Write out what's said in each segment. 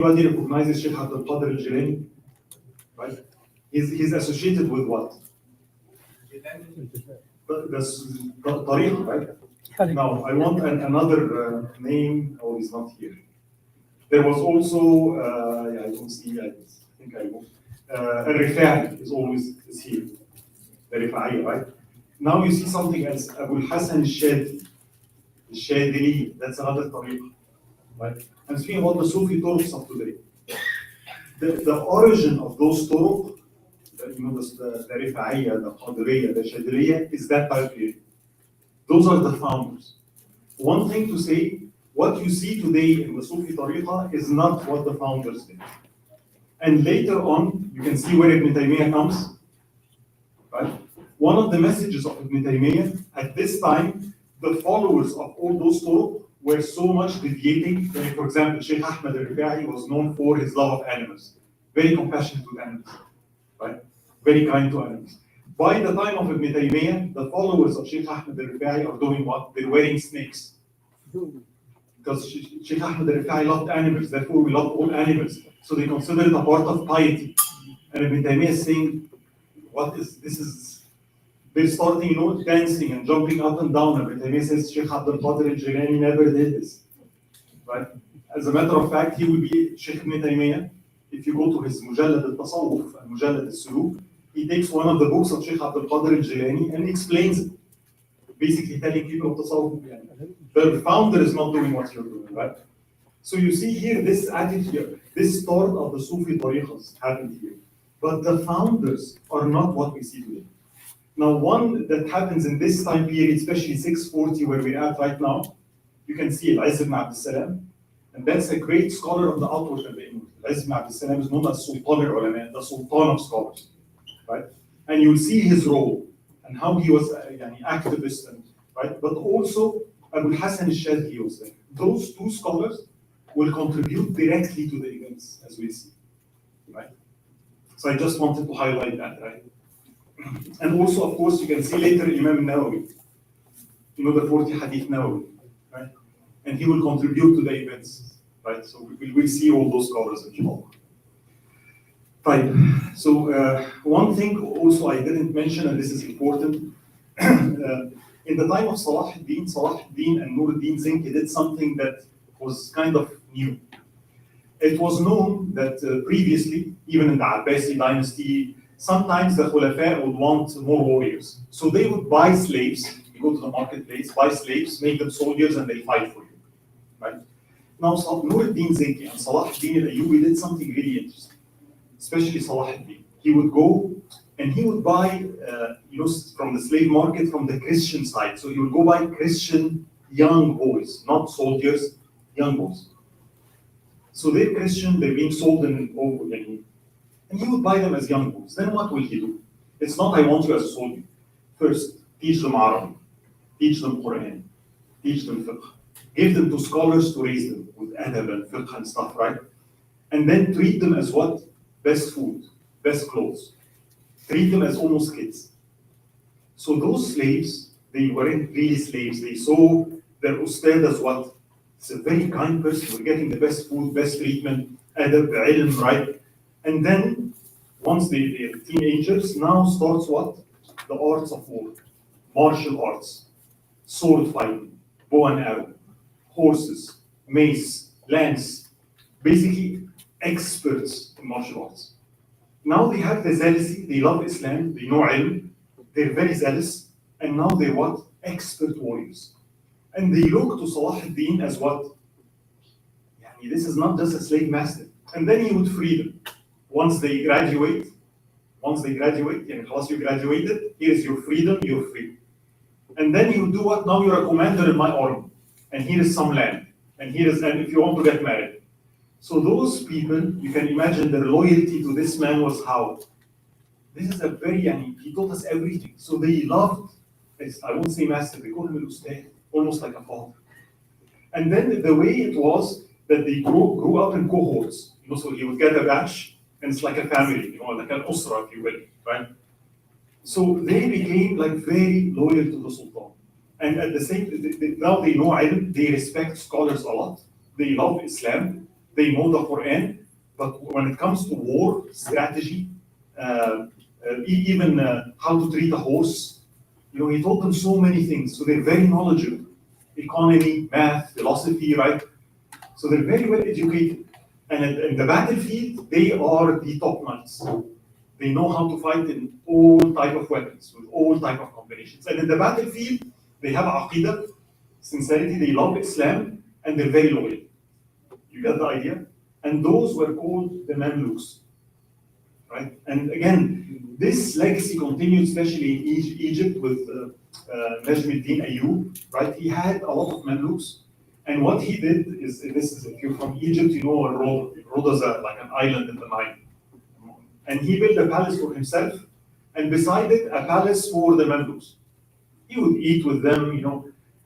Anybody recognizes Sheikh Abdul Qadir al-Jilani? Right? He's associated with what? That's Tariq, right? Now, I want another name. Oh, he's not here. There was also, I don't see, I think I will. Al-Rifa'i is here. The Rifa'i, right? Now you see something else. Abu Hassan al-Shadili, that's another Tariq, right? I'm speaking about the Sufi Turuqs of today. The origin of those Turuq, the Rifa'iyya, the Qadiriyya, the Shadiliyya, is that type here. Those are the founders. One thing to say, what you see today in the Sufi Tariqa is not what the founders did. And later on, you can see where Ibn Taymiyyah comes, right? One of the messages of Ibn Taymiyyah, at this time, the followers of all those Turuq were so much deviating. Like, for example, Sheikh Ahmed al-Rifa'i was known for his love of animals, very compassionate to animals, right? Very kind to animals. By the time of Ibn Taymiyyah, the followers of Sheikh Ahmed al-Rifa'i are doing what? They're wearing snakes. Because Sheikh Ahmed al-Rifa'i loved animals, therefore we love all animals. So they consider it a part of piety. And Ibn Taymiyyah is saying, they're starting, dancing and jumping up and down. Ibn Taymiyyah says Sheikh Abdul Qadir al-Jilani never did this, right? As a matter of fact, he will be Sheikh Ibn Taymiyyah. If you go to his Mujallad al-Tasawwuf and Mujallad al-Suluk, he takes one of the books of Sheikh Abdul Qadir al-Jilani and explains it, basically telling people of Tasawwuf. The founder is not doing what you're doing, right? So you see here this attitude, this start of the Sufi tariqas happened here. But the founders are not what we see today. Now, one that happens in this time period, especially 640, where we're at right now, you can see Al-Izz ibn Abd salam, and that's a great scholar of the outward and the inward. Al-Izz ibn Abd salam is known as Sultan al-Ulama, the Sultan of scholars, right? And you'll see his role and how he was an activist, and, right? But also, Abu Hassan al-Shadili was there. Those two scholars will contribute directly to the events, as we see, right? So I just wanted to highlight that, right? And also, of course, you can see later Imam Nawawi, the 40 Hadith Nawawi, right? And he will contribute to the events, right? So we will see all those scholars, inshallah. Right. So one thing also I didn't mention, and this is important, in the time of Salah ad-Din and Nur ad-Din Zinki did something that was kind of new. It was known that previously, even in the Abbasi dynasty, sometimes the Khulafa would want more warriors. So they would buy slaves, you go to the marketplace, buy slaves, make them soldiers, and they fight for you, right? Now, Nur ad-Din Zinki and Salah ad-Din al-Ayyubi did something really interesting, especially Salah ad-Din. He would go and he would buy, from the slave market from the Christian side. So he would go buy Christian young boys, not soldiers, young boys. So they're Christian, they're being sold and he would buy them as young boys. Then what will he do? It's not, I want you as a soldier. First, teach them Arabic, teach them Quran, teach them fiqh, give them to scholars to raise them with adab and fiqh and stuff, right? And then treat them as what? Best food, best clothes. Treat them as almost kids. So those slaves, they weren't really slaves. They saw their ustad as what? It's a very kind person. We're getting the best food, best treatment, adab, ilm, right? And then, once they're teenagers, now starts what? The arts of war, martial arts, sword fighting, bow and arrow, horses, mace, lance, basically experts in martial arts. Now they have the zealousy, they love Islam, they know ilm, they're very zealous, and now they're what? Expert warriors. And they look to Salah ad-Din as what? This is not just a slave master. And then he would free them. Once they graduate, you graduated, here's your freedom, you're free. And then you do what? Now you're a commander in my army. And here is some land. And if you want to get married. So those people, you can imagine their loyalty to this man was how? This is a very, he taught us everything. So they loved this, I won't say master, they call him al-Ustad, almost like a father. And then the way it was that they grew up in cohorts. So he would get a batch, and it's like a family, like an usra, if you will, right? So they became very loyal to the Sultan. And at the same time, now they know ilm, they respect scholars a lot, they love Islam, They know the Quran, but when it comes to war strategy, even how to treat a horse, he taught them so many things. So they're very knowledgeable. Economy, math, philosophy, right? So they're very well educated. And in the battlefield, they are the top knights. They know how to fight in all type of weapons, with all type of combinations. And in the battlefield, they have aqidah, sincerity, they love Islam, and they're very loyal. You get the idea? And those were called the Mamluks, right? And again, this legacy continued, especially in Egypt with Najmuddin Ayyub, right? He had a lot of Mamluks. And what he did is, if you're from Egypt, you know Rhoda is like an island in the Nile. And he built a palace for himself, and beside it, a palace for the Mamluks. He would eat with them,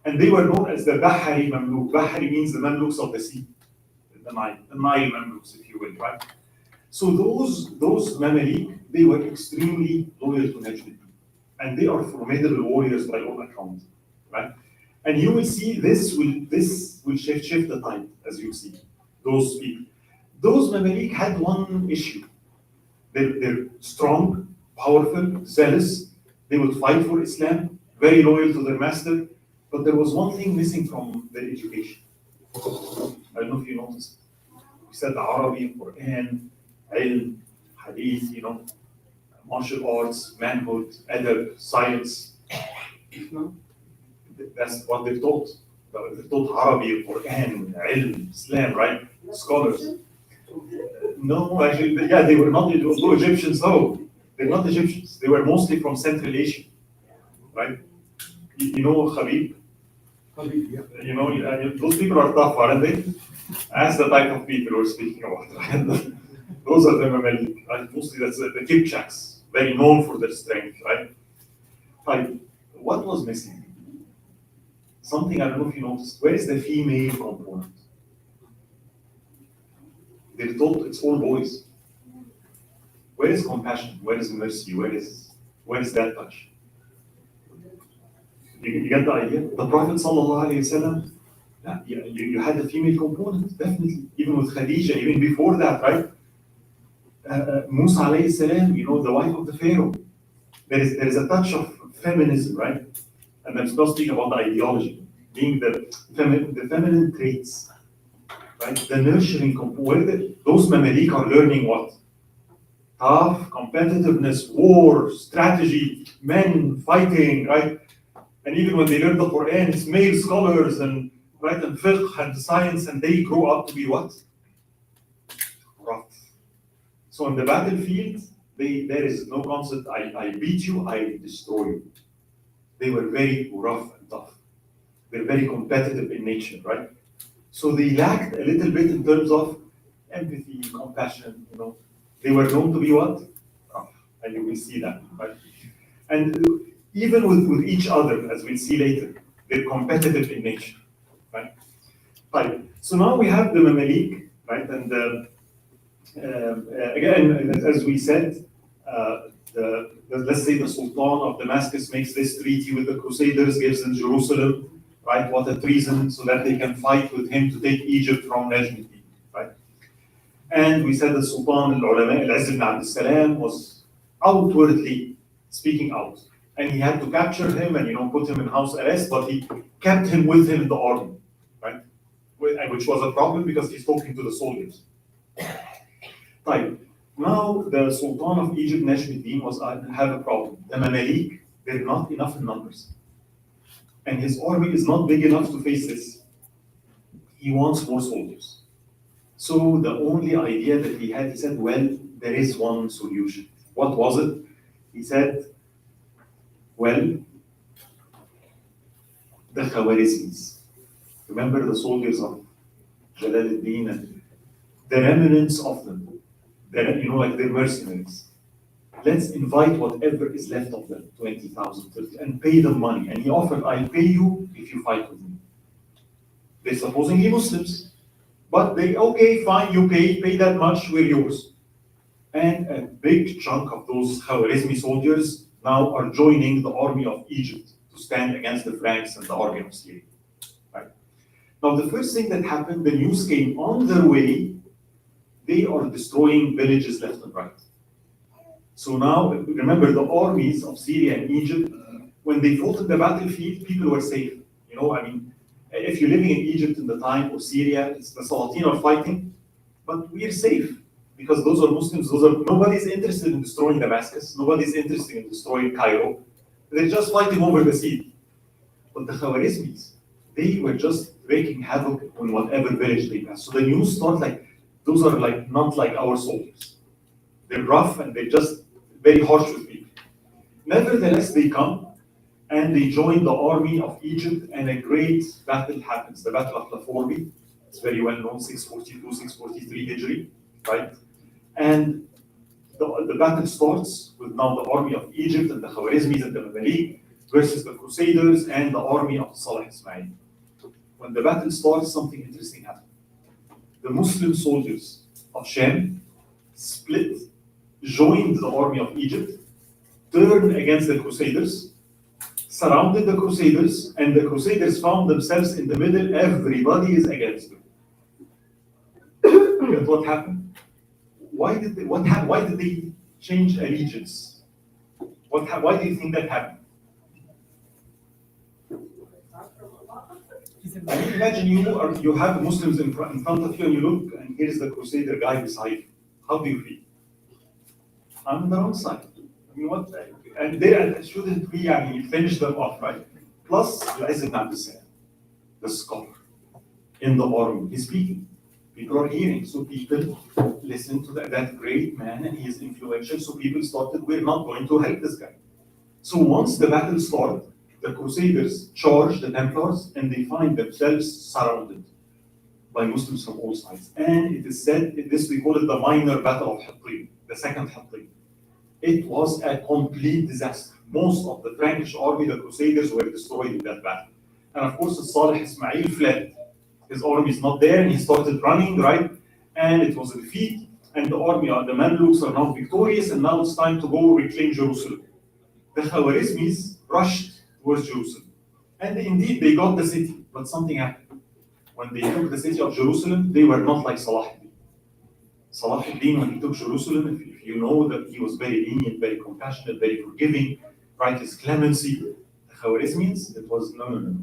and they were known as the Bahari Mamluk. Bahari means the Mamluks of the sea, the Nile Mamluks, if you will, right? So those Mamalik, they were extremely loyal to Najmuddin, and they are formidable warriors by all accounts, right? And you will see this will shift the tide, as you see. Those people, those Mamalik had one issue. They're strong, powerful, zealous. They would fight for Islam, very loyal to their master. But there was one thing missing from their education. I don't know if you noticed. We said Arabic, Quran, ilm, hadith, martial arts, manhood, adab, science. That's what they're taught. They're taught Arabic, Quran, ilm, Islam, right? Scholars. No, actually, they were not Egyptians, no. They're not Egyptians. They were mostly from Central Asia, right? You know Habib? Habib, yeah. Those people are tough, aren't they? That's the type of people we're speaking about, right? Those are the Mamalik, right? Mostly that's the Kipchaks, very known for their strength, right? Right. What was missing? Something I don't know if you noticed. Where is the female component? They're told it's all boys. Where is compassion? Where is mercy? Where is that touch? You get the idea? The Prophet ﷺ, you had the female component, definitely. Even with Khadija, even before that, right? Musa alayhi salam, the wife of the Pharaoh. There is a touch of feminism, right? And I'm not speaking about the ideology, being the feminine traits. Right? The nurturing component, those Mamalik are learning what? Tough, competitiveness, war, strategy, men fighting, right? And even when they learn the Quran, it's male scholars and fiqh and science, and they grow up to be what? Rough. So in the battlefield, there is no concept, I beat you, I destroy you. They were very rough and tough. They're very competitive in nature, right? So they lacked a little bit in terms of empathy, compassion, They were known to be what? Rough. And you will see that, right? And even with each other, as we'll see later, they're competitive in nature, right? Right. So now we have the Mamalik, right? And again, as we said, let's say the Sultan of Damascus makes this treaty with the Crusaders, gives them Jerusalem, right? What a treason, so that they can fight with him to take Egypt from Najmuddin, right? And we said the Sultan al-Ulama, Al-Izz ibn Abd al-Salam, was outwardly speaking out. And he had to capture him and put him in house arrest, but he kept him with him in the army, right? Which was a problem because he's talking to the soldiers. Right. Now the Sultan of Egypt, Najmuddin, have a problem. The Mamalik, they're not enough in numbers. And his army is not big enough to face this. He wants more soldiers. So the only idea that he had, he said, well, there is one solution. What was it? He said, well, the Khawarizmis. Remember the soldiers of Jalaluddin and the remnants of them. They're, like they're mercenaries. Let's invite whatever is left of them, 20,000, 30, and pay them money. And he offered, I'll pay you if you fight with me. They're supposedly Muslims. But they, okay, fine, you pay that much, we're yours. And a big chunk of those Khwarizmi soldiers now are joining the army of Egypt to stand against the Franks and the army of Syria. Right? Now, the first thing that happened, the news came on their way they are destroying villages left and right. So now, remember the armies of Syria and Egypt, when they fought in the battlefield, people were safe. You know, I mean, if you're living in Egypt in the time, or Syria, it's the Salatin are fighting, but we're safe because those are Muslims. Nobody's interested in destroying Damascus. Nobody's interested in destroying Cairo. They're just fighting over the sea. But the Khwarizmis, they were just wreaking havoc on whatever village they passed. So the news starts like, those are like not like our soldiers. They're rough and they're just very harsh with people. Nevertheless, they come and they join the army of Egypt, and a great battle happens. The Battle of Laforbi. It's very well known, 642, 643 Hijri, right? And the battle starts with now the army of Egypt and the Khwarizmis and the Mamalik versus the Crusaders and the army of Salah Ismail. When the battle starts, something interesting happens. The Muslim soldiers of Sham split, joined the army of Egypt, turned against the Crusaders, surrounded the Crusaders, and the Crusaders found themselves in the middle. Everybody is against them. That's what happened. Why did they change allegiance? Why do you think that happened? I mean, imagine you have Muslims in front of you, and you look, and here's the Crusader guy beside you. How do you feel? I'm on the wrong side. I mean, what? And they shouldn't we? I mean, finish them off, right? Plus, Al-Izz ibn Abd Salam, the scholar in the army, he's speaking. People are hearing, so people listen to that great man, and he is influential. So people started, we're not going to help this guy. So once the battle started, the Crusaders charge the Templars, and they find themselves surrounded by Muslims from all sides. And it is said, we call it the minor battle of Hattin, the second Hattin. It was a complete disaster. Most of the Frankish army, the Crusaders, were destroyed in that battle. And of course, Salih Ismail fled. His army is not there, and he started running, right? And it was a defeat, and the army, the Mamluks are now victorious, and now it's time to go reclaim Jerusalem. The Khwarizmis rushed towards Jerusalem. And indeed, they got the city, but something happened. When they took the city of Jerusalem, they were not like Salah ad-Din. Salah ad-Din, when he took Jerusalem, if you know that he was very lenient, very compassionate, very forgiving, right? His clemency. The Khwarizmis, it was no.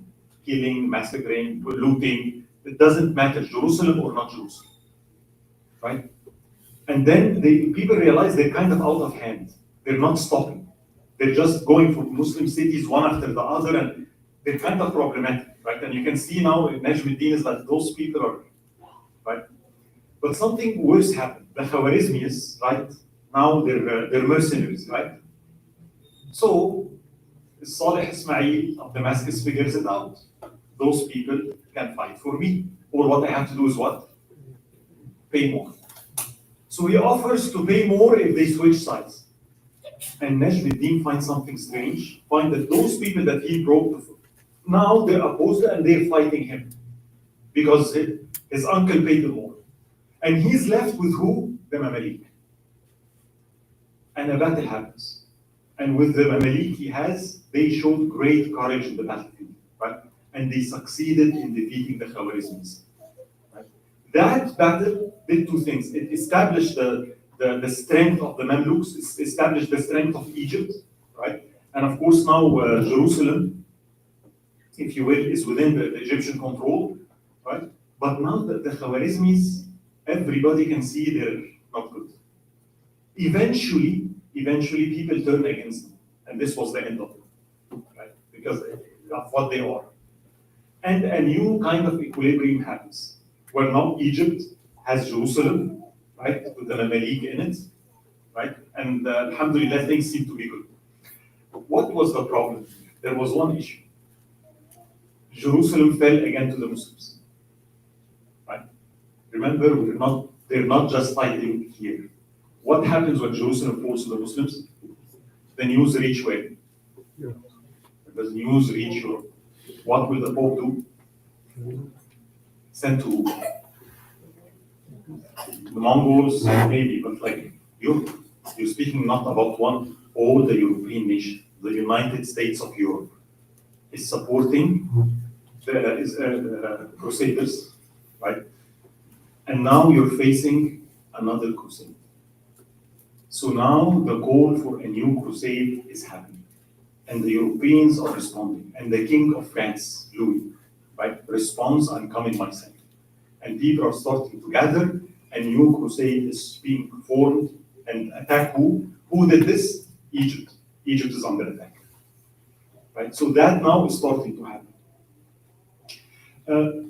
Killing, massacring, looting. It doesn't matter, Jerusalem or not Jerusalem, right? And then people realize they're kind of out of hand. They're not stopping. They're just going for Muslim cities one after the other, and they're kind of problematic, right? And you can see now Najmuddin is like those people are, right? But something worse happened. The Khwarizmis, right? Now they're mercenaries, right? So Salih Ismail of Damascus figures it out. Those people can fight for me. Or what I have to do is what? Pay more. So he offers to pay more if they switch sides. And Najmuddin finds something strange, find that those people that he broke before, now they're opposed and they're fighting him. Because his uncle paid them more. And he's left with who? The Mamalik. And a battle happens. And with the Mamalik they showed great courage in the battlefield, right? And they succeeded in defeating the Khwarizmis. Right? That battle did two things. It established the strength of the Mamluks, it established the strength of Egypt, right? And of course now Jerusalem, if you will, is within the Egyptian control, right? But now the Khwarizmis, everybody can see they're not good. Eventually people turn against them. And this was the end of it, right? Because of what they are. And a new kind of equilibrium happens, where now Egypt has Jerusalem, right, with the Mamalik in it, right? And alhamdulillah, things seem to be good. What was the problem? There was one issue. Jerusalem fell again to the Muslims, right? Remember, they're not just fighting here. What happens when Jerusalem falls to the Muslims? The news reach where? Yeah. The news reach Europe. What will the Pope do? Send to the Mongols, maybe, but like Europe. You're speaking not about one, all the European nation, the United States of Europe is supporting the Crusaders, right? And now you're facing another crusade. So now the call for a new crusade is happening, and the Europeans are responding, and the King of France, Louis, right, responds, "I'm coming myself." And people are starting to gather, a new crusade is being formed, and attack who? Who did this? Egypt. Egypt is under attack. Right? So that now is starting to happen.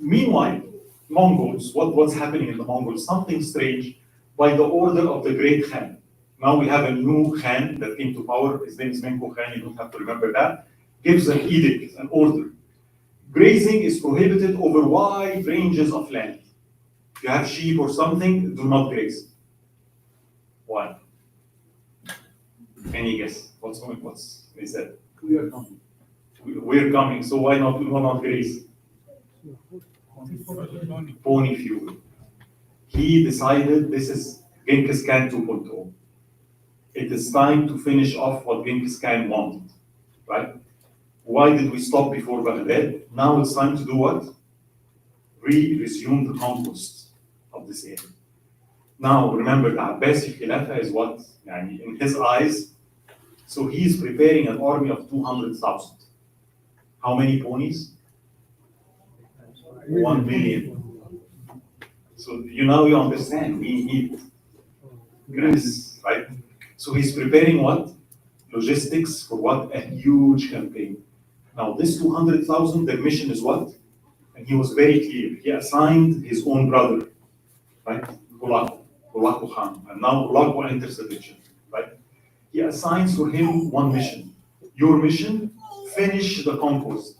Meanwhile, Mongols, what's happening in the Mongols? Something strange. By the order of the great Khan. Now we have a new Khan that came to power. His name is Menko Khan, you don't have to remember that. Gives an edict, an order. Grazing is prohibited over wide ranges of land. If you have sheep or something, do not graze. Why? Any guess? What's they said? We are coming. We're coming, so why not graze? Pony fuel. He decided this is Genghis Khan 2.0. It is time to finish off what Genghis Khan wanted, right? Why did we stop before Baghdad? Now it's time to do what? Resume the conquest of this area. Now remember, the Abbasi Khilafah is what? In his eyes, so he's preparing an army of 200,000. How many ponies? 1 million. So you understand, we need grass, right? So he's preparing what? Logistics for what? A huge campaign. Now this 200,000, their mission is what? And he was very clear. He assigned his own brother, right? Hulagu Khan. And now Hulagu enters the picture, right? He assigns for him one mission. Your mission, finish the conquest.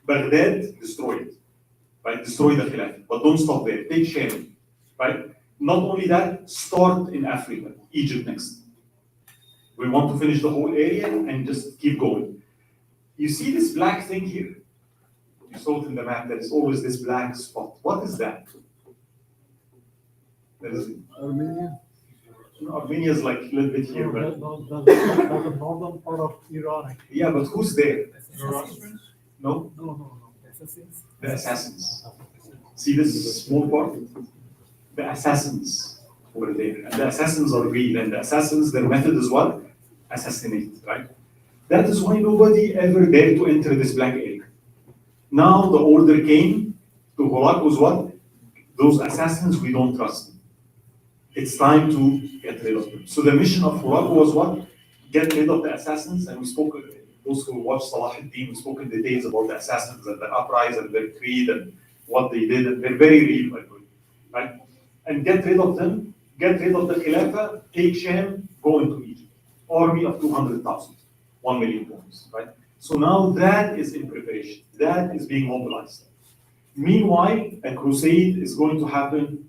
Baghdad, destroy it. Right? Destroy the Khilafah. But don't stop there. Take Sham. Right? Not only that, start in Africa, Egypt next. We want to finish the whole area and just keep going. You see this black thing here? You saw it in the map, there is always this black spot. What is that? Armenia? Armenia is like a little bit here, but The northern part of Iran. yeah, but who's there? No? No. Assassins. The assassins. See this small part? The assassins over there. And the assassins are real, and the assassins, their method is what? Assassinate, right? That is why nobody ever dared to enter this black area. Now the order came to Hulagu's what? Those assassins, we don't trust them. It's time to get rid of them. So the mission of Hulagu was what? Get rid of the assassins, and we spoke, those who watched Salah ad-Din, we spoke in details about the assassins and their uprising and their creed and what they did, and they're very real, by the way, right? And get rid of them, get rid of the Khilafah, take Sham, go into Egypt. Army of 200,000, 1 million pounds, right? So now that is in preparation, that is being mobilized. Meanwhile, a crusade is going to happen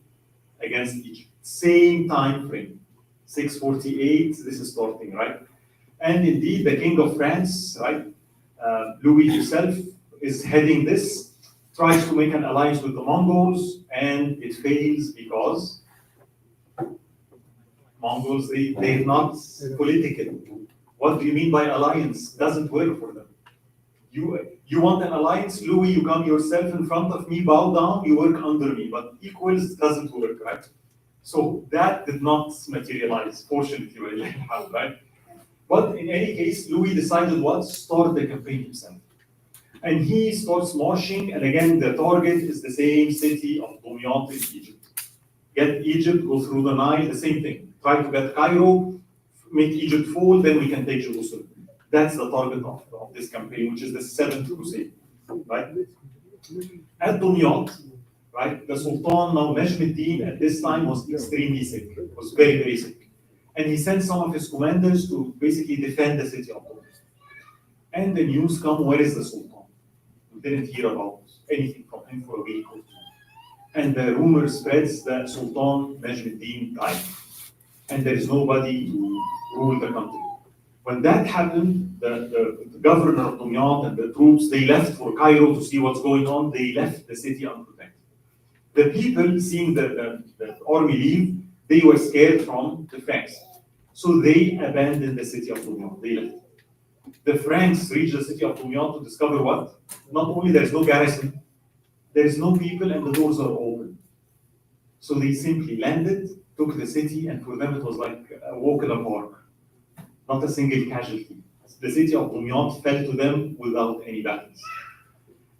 against Egypt. Same time frame, 648, this is starting, right? And indeed, the King of France, right, Louis himself is heading this, tries to make an alliance with the Mongols, and it fails because Mongols, they're not political. What do you mean by alliance? Doesn't work for them. You want an alliance, Louis, you come yourself in front of me, bow down, you work under me, but equals doesn't work, right? So that did not materialize, fortunately, right? But in any case, Louis decided what? Start the campaign himself. And he starts marching, and again, the target is the same city of Dumyat in Egypt. Get Egypt, go through the Nile, the same thing. Try to get Cairo, make Egypt fall, then we can take Jerusalem. That's the target of this campaign, which is the 7th crusade, right? At Dumyat, right, the Sultan, now Najm al-Din, at this time was extremely sick, was very, very sick. And he sent some of his commanders to basically defend the city of Dumyat. And the news come, where is the Sultan? We didn't hear about anything from him for a week or two. And the rumor spreads that Sultan Najm al-Din died. And there is nobody to rule the country. When that happened, the governor of Dumyat and the troops, they left for Cairo to see what's going on. They left the city unprotected. The people, seeing the army leave, they were scared from the Franks. So they abandoned the city of Dumyat. They left. The Franks reached the city of Dumyat to discover what? Not only there's no garrison, there's no people and the doors are open. So they simply landed took the city, and for them it was like a walk in a park, not a single casualty. The city of Dumyat fell to them without any battles.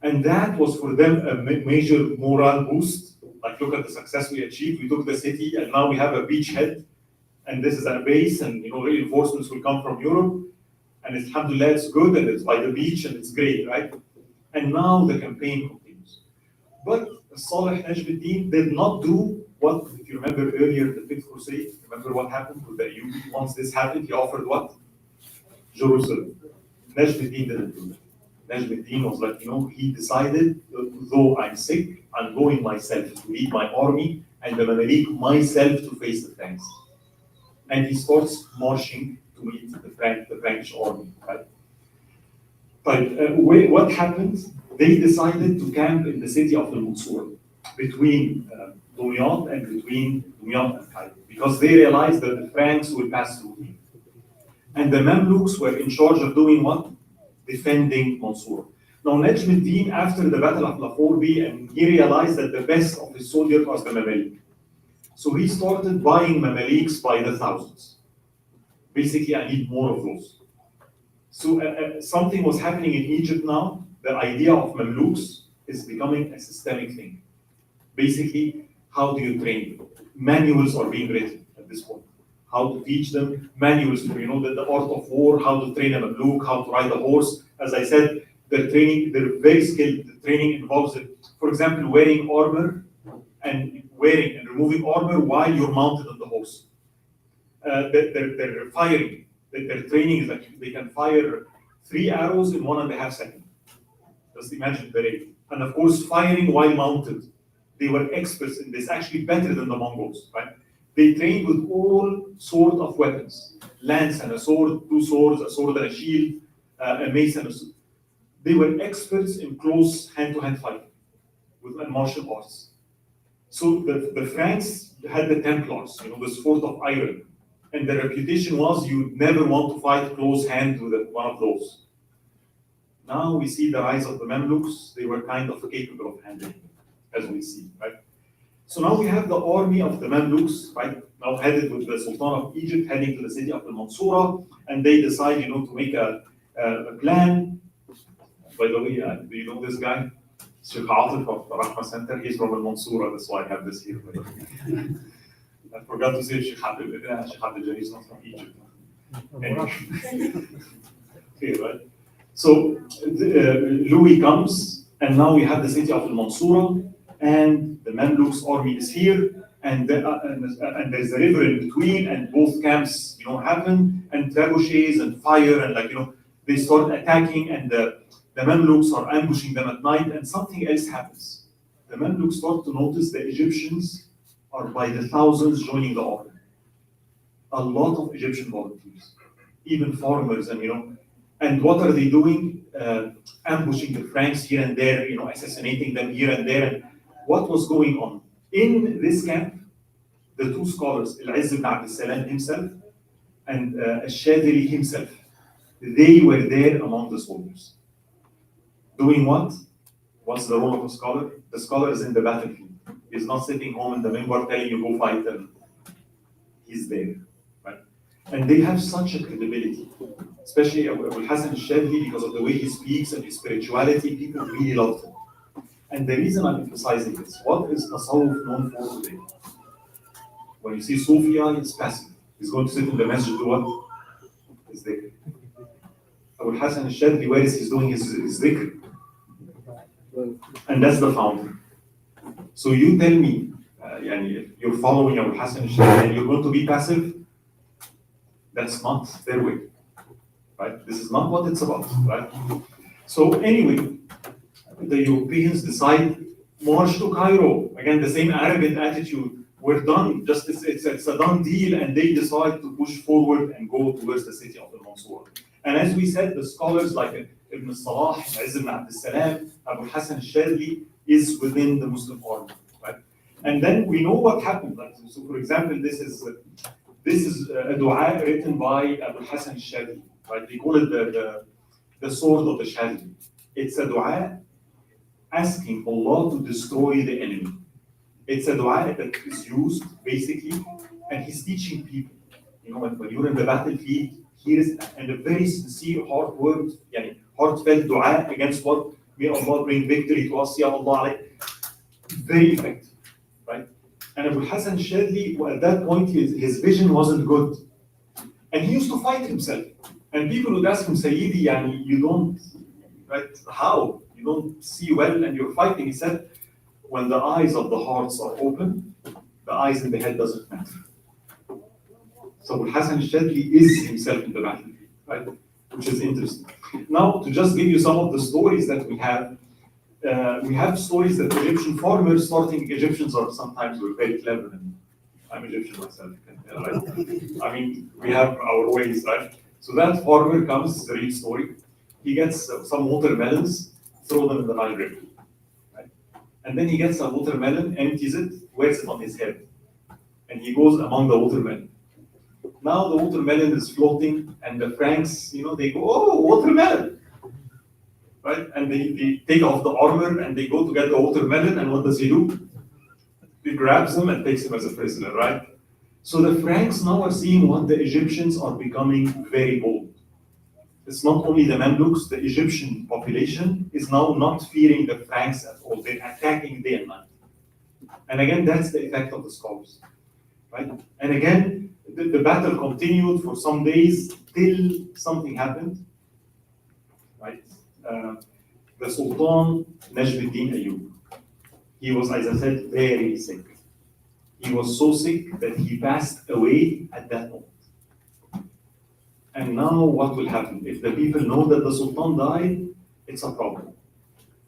And that was for them a major moral boost. Like, look at the success we achieved. We took the city, and now we have a beachhead, and this is our base, and reinforcements will come from Europe. And alhamdulillah, it's good, and it's by the beach, and it's great, right? And now the campaign continues. But Salih Najmuddin did not do what, if you remember earlier, the Fifth Crusade, remember what happened with the Ayyubi? Once this happened, he offered what? Jerusalem. Najmuddin didn't do that. Najmuddin was like, he decided, though I'm sick, I'm going myself to lead my army and the Mamalik myself to face the Franks. And he starts marching to meet the Frankish army, right? But what happened? They decided to camp in the city of Al-Mansura, between Dumyat and Cairo, because they realized that the Franks will pass through here. And the Mamluks were in charge of doing what? Defending Mansour. Now Najmuddin, after the Battle of Laforbi, and he realized that the best of his soldiers was the Mamalik. So he started buying Mamaliks by the thousands. Basically, I need more of those. So something was happening in Egypt now. The idea of Mamluks is becoming a systemic thing. Basically, how do you train them? Manuals are being written at this point. How to teach them, manuals for the art of war, how to train a Mamluk, how to ride a horse. As I said, they're very skilled. The training involves, for example, wearing armor and wearing and removing armor while you're mounted on the horse. They're firing. Their training is like they can fire 3 arrows in 1.5 seconds. Just imagine the rate. And of course, firing while mounted. They were experts in this, actually better than the Mongols, right? They trained with all sorts of weapons. Lance and a sword, 2 swords, a sword and a shield, a mace and a sword. They were experts in close hand-to-hand fighting with martial arts. So the Franks had the Templars, the sword of iron. And the reputation was you never want to fight close hand with one of those. Now we see the rise of the Mamluks. They were kind of capable of handling it, as we see, right? So now we have the army of the Mamluks, right? Now headed with the Sultan of Egypt, heading to the city of Al-Mansura, and they decide, to make a plan. By the way, do you know this guy? Sheikh Atif of the Rahma Center. He's from Al-Mansura, that's why I have this here. I forgot to say Sheikh Abdul Jani is not from Egypt. Anyway. Okay, right? So Louis comes, and now we have the city of Al-Mansura, and the Mamluks army is here, and there's a river in between, and both camps, happen, and trebuchets and fire, and they start attacking, and the Mamluks are ambushing them at night, and something else happens. The Mamluks start to notice the Egyptians are by the thousands joining the army. A lot of Egyptian volunteers, even farmers, and what are they doing? Ambushing the Franks here and there, assassinating them here and there. And what was going on? In this camp, the 2 scholars, Al-Izz ibn Abd al-Salam himself and Al-Shadili himself, they were there among the soldiers. Doing what? What's the role of a scholar? The scholar is in the battlefield. He's not sitting home in the minbar telling you go fight them. He's there, right? And they have such a credibility, especially Hassan al-Shadili, because of the way he speaks and his spirituality. People really love him. And the reason I'm emphasizing this, what is Tasawwuf known for today? When you see Sufia, it's passive. He's going to sit in the masjid, do what? His dhikr. Abu Hassan al-Shadili, where is he doing his dhikr? And that's the founder. So you tell me, if you're following Abu Hassan al-Shadili and you're going to be passive, that's not their way, right? This is not what it's about, right? So anyway, the Europeans decide, march to Cairo. Again, the same arrogant attitude. We're done, just it's a done deal, and they decide to push forward and go towards the city of Al-Mansura. And as we said, the scholars like Ibn Salah, Izz ibn Abd al-Salam, Abu Hassan al-Shadili is within the Muslim army, right? And then we know what happened. So for example, this is a dua written by Abu Hassan al-Shadili, right? They call it the sword of the Shadili. It's a dua asking Allah to destroy the enemy. It's a dua that is used basically, and he's teaching people. You know, when you're in the battlefield, here is and a very sincere, heartfelt dua against what may Allah bring victory to us, Ya Allah, very effective, right? And Abu Hassan Shadli, at that point, his vision wasn't good. And he used to fight himself. And people would ask him, Sayyidi, you don't, right? How? You don't see well and you're fighting. He said, when the eyes of the hearts are open, the eyes in the head doesn't matter. So Abu Hassan Shadli is himself in the battlefield, right? Which is interesting. Now, to just give you some of the stories that we have stories that Egyptian farmers, starting Egyptians are sometimes we're very clever, and I'm Egyptian myself, right? I mean, we have our ways, right? So that farmer comes, it's a real story, he gets some watermelons, throw them in the Nile River, right? And then he gets a watermelon, empties it, wears it on his head, and he goes among the watermelon. Now the watermelon is floating, and the Franks, they go, oh, watermelon! Right? And they take off the armor and they go to get the watermelon, and what does he do? He grabs him and takes him as a prisoner, right? So the Franks now are seeing what the Egyptians are becoming very bold. It's not only the Mamluks, the Egyptian population is now not fearing the Franks at all. They're attacking day and night. And again, that's the effect of the scholars, right? And again, the battle continued for some days till something happened, right? The Sultan Najmuddin Ayyub. He was, as I said, very sick. He was so sick that he passed away at that moment. And now what will happen? If the people know that the Sultan died, it's a problem.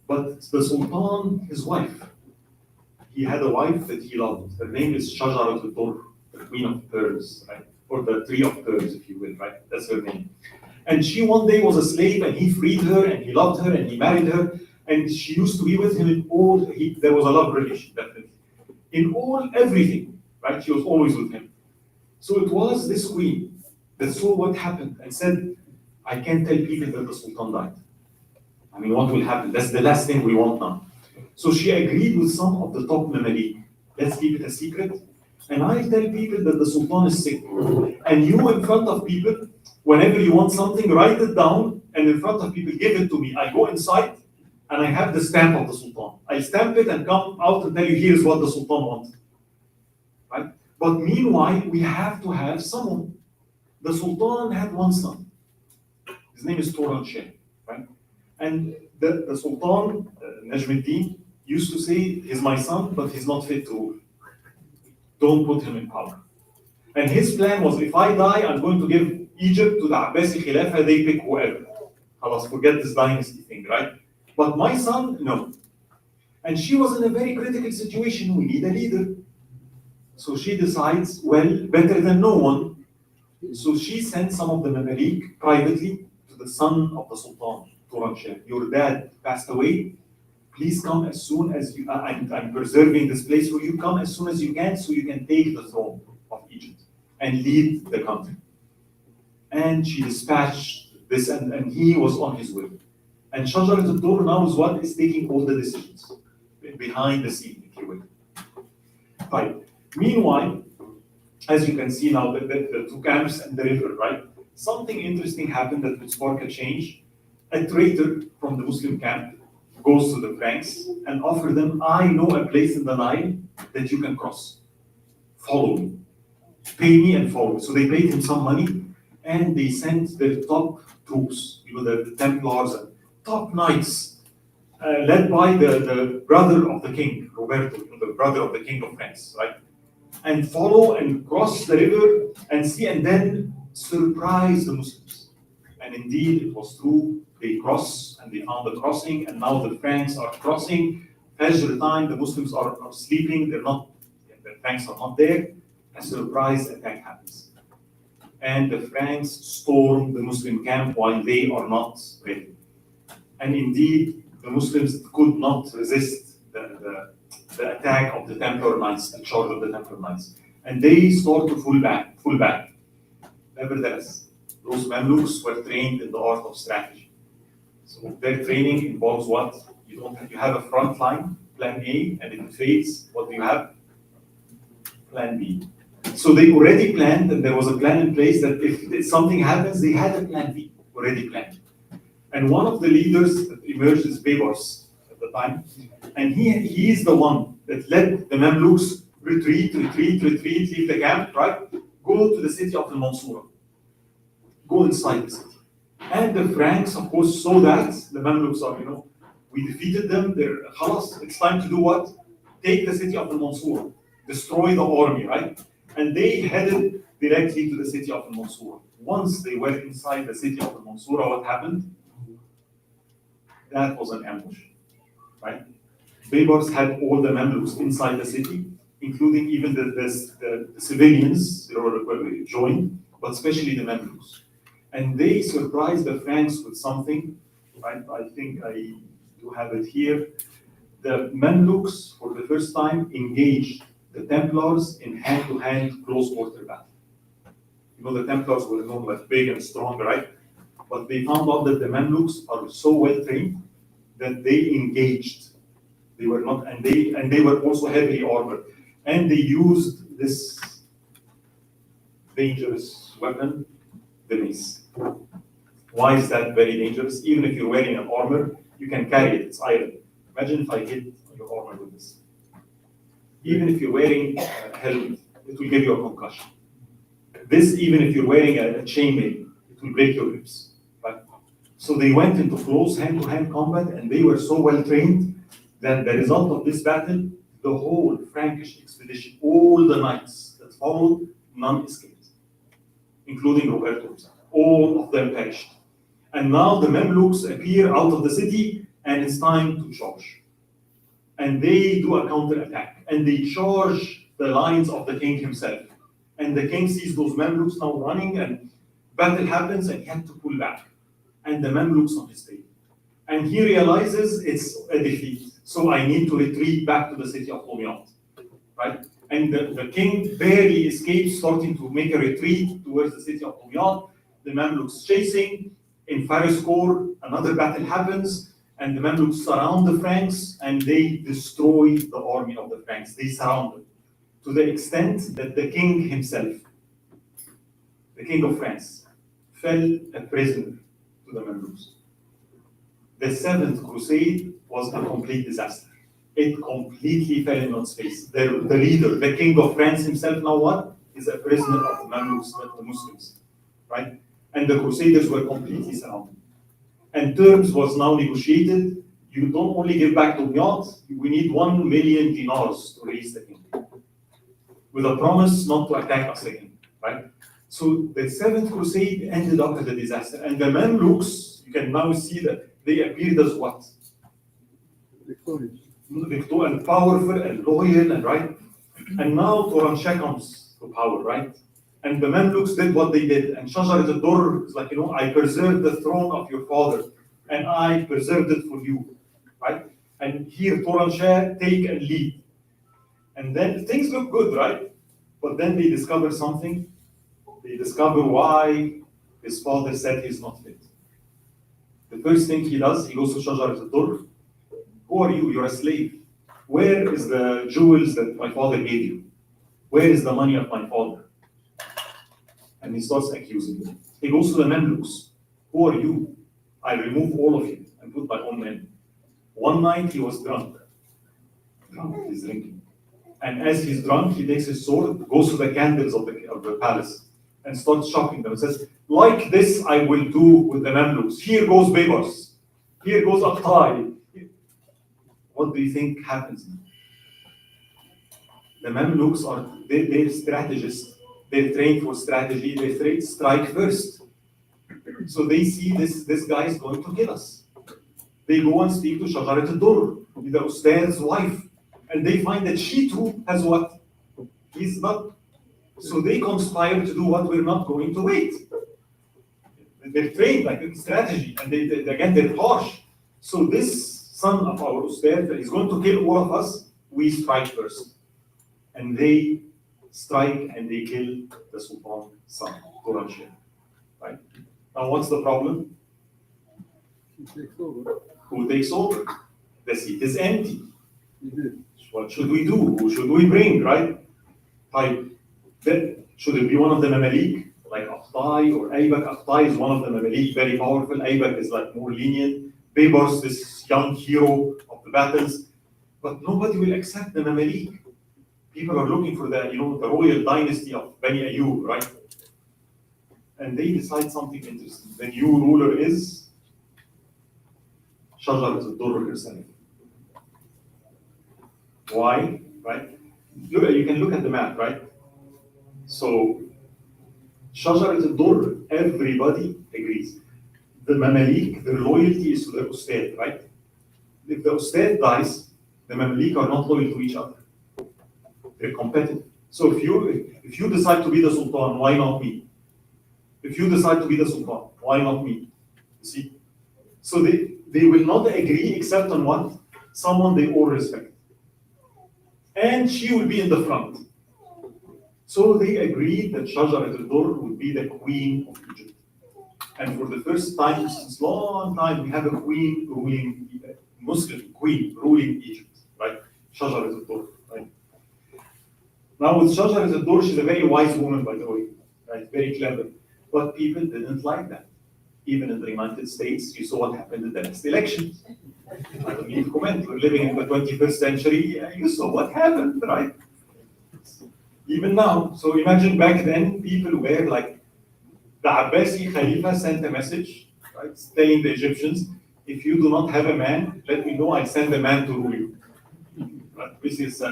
But the Sultan, his wife, he had a wife that he loved. Her name is Shajarat al-Dur, the Queen of Pearls, right? Or the Tree of Pearls, if you will, right? That's her name. And she one day was a slave, and he freed her, and he loved her, and he married her, and she used to be with him in all, there was a love relation, definitely. In all, everything, right? She was always with him. So it was this queen that saw what happened and said, I can't tell people that the Sultan died. I mean, what will happen? That's the last thing we want now. So she agreed with some of the top Mamalik. Let's keep it a secret. And I tell people that the Sultan is sick. And you, in front of people, whenever you want something, write it down, and in front of people, give it to me. I go inside, and I have the stamp of the Sultan. I stamp it and come out and tell you, here's what the Sultan wants. Right? But meanwhile, we have to have someone. The Sultan had one son. His name is Turan Shah, right? And the Sultan, Najmuddin, used to say, he's my son, but he's not fit to rule. Don't put him in power. And his plan was, if I die, I'm going to give Egypt to the Abbasi Khilafah, they pick whoever. Let's forget this dynasty thing, right? But my son, no. And she was in a very critical situation. We need a leader. So she decides, well, better than no one. So she sent some of the Mamalik privately to the son of the Sultan, Turan Shah. Your dad passed away. Please come as soon as you, I'm preserving this place for you. Come as soon as you can so you can take the throne of Egypt and lead the country. And she dispatched this, and he was on his way. And Shajarat al-Dur now is what is taking all the decisions behind the scene, if you will. Right. Meanwhile, as you can see now, the two camps and the river, right? Something interesting happened that would spark a change. A traitor from the Muslim camp goes to the Franks and offers them, I know a place in the Nile that you can cross. Follow me. Pay me and follow. So they paid him some money, and they sent their top troops, the Templars and top knights, led by the brother of the king, Roberto, the brother of the king of France, right? And follow and cross the river and see, and then surprise the Muslims. And indeed, it was true. They cross, and they found the crossing, and now the Franks are crossing. Fajr time, the Muslims are sleeping. The Franks are not there. A surprise attack happens. And the Franks storm the Muslim camp while they are not ready. And indeed, the Muslims could not resist the attack of the Templar Knights, the charge of the Templar Knights. And they start to pull back. Nevertheless, those Mamluks were trained in the art of strategy. So their training involves what? You have a front line, Plan A, and if it fails, what do you have? Plan B. So they already planned, and there was a plan in place that if something happens, they had a plan B already planned. And one of the leaders that emerged is Baybars at the time, and he is the one that led the Mamluks retreat, leave the camp, right? Go to the city of Al-Mansura. Go inside the city. And the Franks, of course, saw that. The Mamluks are, we defeated them. They're, khalas, it's time to do what? Take the city of Al-Mansura. Destroy the army, right? And they headed directly to the city of Al-Mansura. Once they were inside the city of Al-Mansura, what happened? That was an ambush, right? Baybars had all the Mamluks inside the city, including even the civilians that were joined, but especially the Mamluks. And they surprised the Franks with something, right? I think I do have it here. The Mamluks, for the first time, engaged the Templars in hand-to-hand close-quarter battle. The Templars were known as big and strong, right? But they found out that the Mamluks are so well trained that they engaged. They were not, and they were also heavily armored, and they used this dangerous weapon, the mace. Why is that very dangerous? Even if you're wearing an armor, you can carry it. It's iron. Imagine if I hit your armor with this. Even if you're wearing a helmet, it will give you a concussion. This, even if you're wearing a chainmail, it will break your ribs. Right? So they went into close hand-to-hand combat, and they were so well trained that the result of this battle, the whole Frankish expedition, all the knights that followed, none escaped, including Roberto himself. All of them perished. And now the Mamluks appear out of the city, and it's time to charge. And they do a counter-attack, and they charge the lines of the king himself. And the king sees those Mamluks now running, and battle happens, and he had to pull back. And the Mamluks on his tail. And he realizes it's a defeat. So I need to retreat back to the city of Dumyat, right? And the king barely escapes, starting to make a retreat towards the city of Dumyat. The Mamluks chasing. In Fariskor, another battle happens, and the Mamluks surround the Franks, and they destroy the army of the Franks. They surround them to the extent that the king himself, the king of France, fell a prisoner to the Mamluks. The Seventh Crusade was a complete disaster. It completely fell in its face. The leader, the king of France himself, now what? Is a prisoner of the Mamluks, the Muslims, right? And the Crusaders were completely surrounded. And terms was now negotiated. You don't only give back Dumyat, we need 1 million dinars to release the king, with a promise not to attack us again, right? So the Seventh Crusade ended up as a disaster. And the Mamluks, you can now see that they appeared as what? Victorious. And powerful and loyal, and right? And now Turanshah comes to power, right? And the Mamluks did what they did. And Shajarat al-Durr is like, I preserved the throne of your father, and I preserved it for you, right? And here Turanshah take and lead. And then things look good, right? But then they discover something. They discover why his father said he's not fit. The first thing he does, he goes to Shajarat al-Durr. Who are you? You're a slave. Where is the jewels that my father gave you? Where is the money of my father? And he starts accusing them. He goes to the Mamluks. Who are you? I remove all of you and put my own men. One night he was drunk. He's drinking. And as he's drunk, he takes his sword, goes to the candles of the palace, and starts shocking them. He says, like this I will do with the Mamluks. Here goes Baybars. Here goes Aqtai. What do you think happens? The Mamluks they're strategists. They're trained for strategy. They strike first. So they see this guy is going to kill us. They go and speak to Shajarat al-Durr, the Ustad's wife, and they find that she too has what? He's not. So they conspire to do what? We're not going to wait. They're trained like in strategy, and they're harsh. So this son of our Ustad that is going to kill all of us, we strike first. And they strike and they kill the Sultan's son, Turanshah. Right? Now what's the problem? He takes over. Who takes over? The seat is empty. He did. What should we do? Who should we bring, right? Then should it be one of the Mamalik, like Aqtai or Aybak? Aqtai is one of the Mamalik, very powerful. Aybak is like more lenient. Baybars, this young hero of the battles. But nobody will accept the Mamalik. People are looking for the, the royal dynasty of Bani Ayyub, right? And they decide something interesting. The new ruler is Shajar al-Durr herself. Why? Right? You can look at the map, right? So, Shajar al-Durr, everybody agrees. The Mamalik, their loyalty is to the Ustad, right? If the Ustad dies, the Mamalik are not loyal to each other. They're competitive. So if you decide to be the Sultan, why not me? If you decide to be the Sultan, why not me? You see? So they will not agree except on what? Someone they all respect. And she will be in the front. So they agreed that Shajar al-Durr would be the queen of Egypt. And for the first time since long time, we have a queen ruling, Muslim queen ruling Egypt, right? Shajar al-Durr, right? Now with Shajar al-Durr, she's a very wise woman, by the way, right? Very clever. But people didn't like that. Even in the United States, you saw what happened in the next elections. I don't need to comment. We're living in the 21st century. You saw what happened, right? Even now. So imagine back then, people were like, the Abbasi Khalifa sent a message, right, telling the Egyptians, if you do not have a man, let me know, I'll send a man to rule you. Right? This is,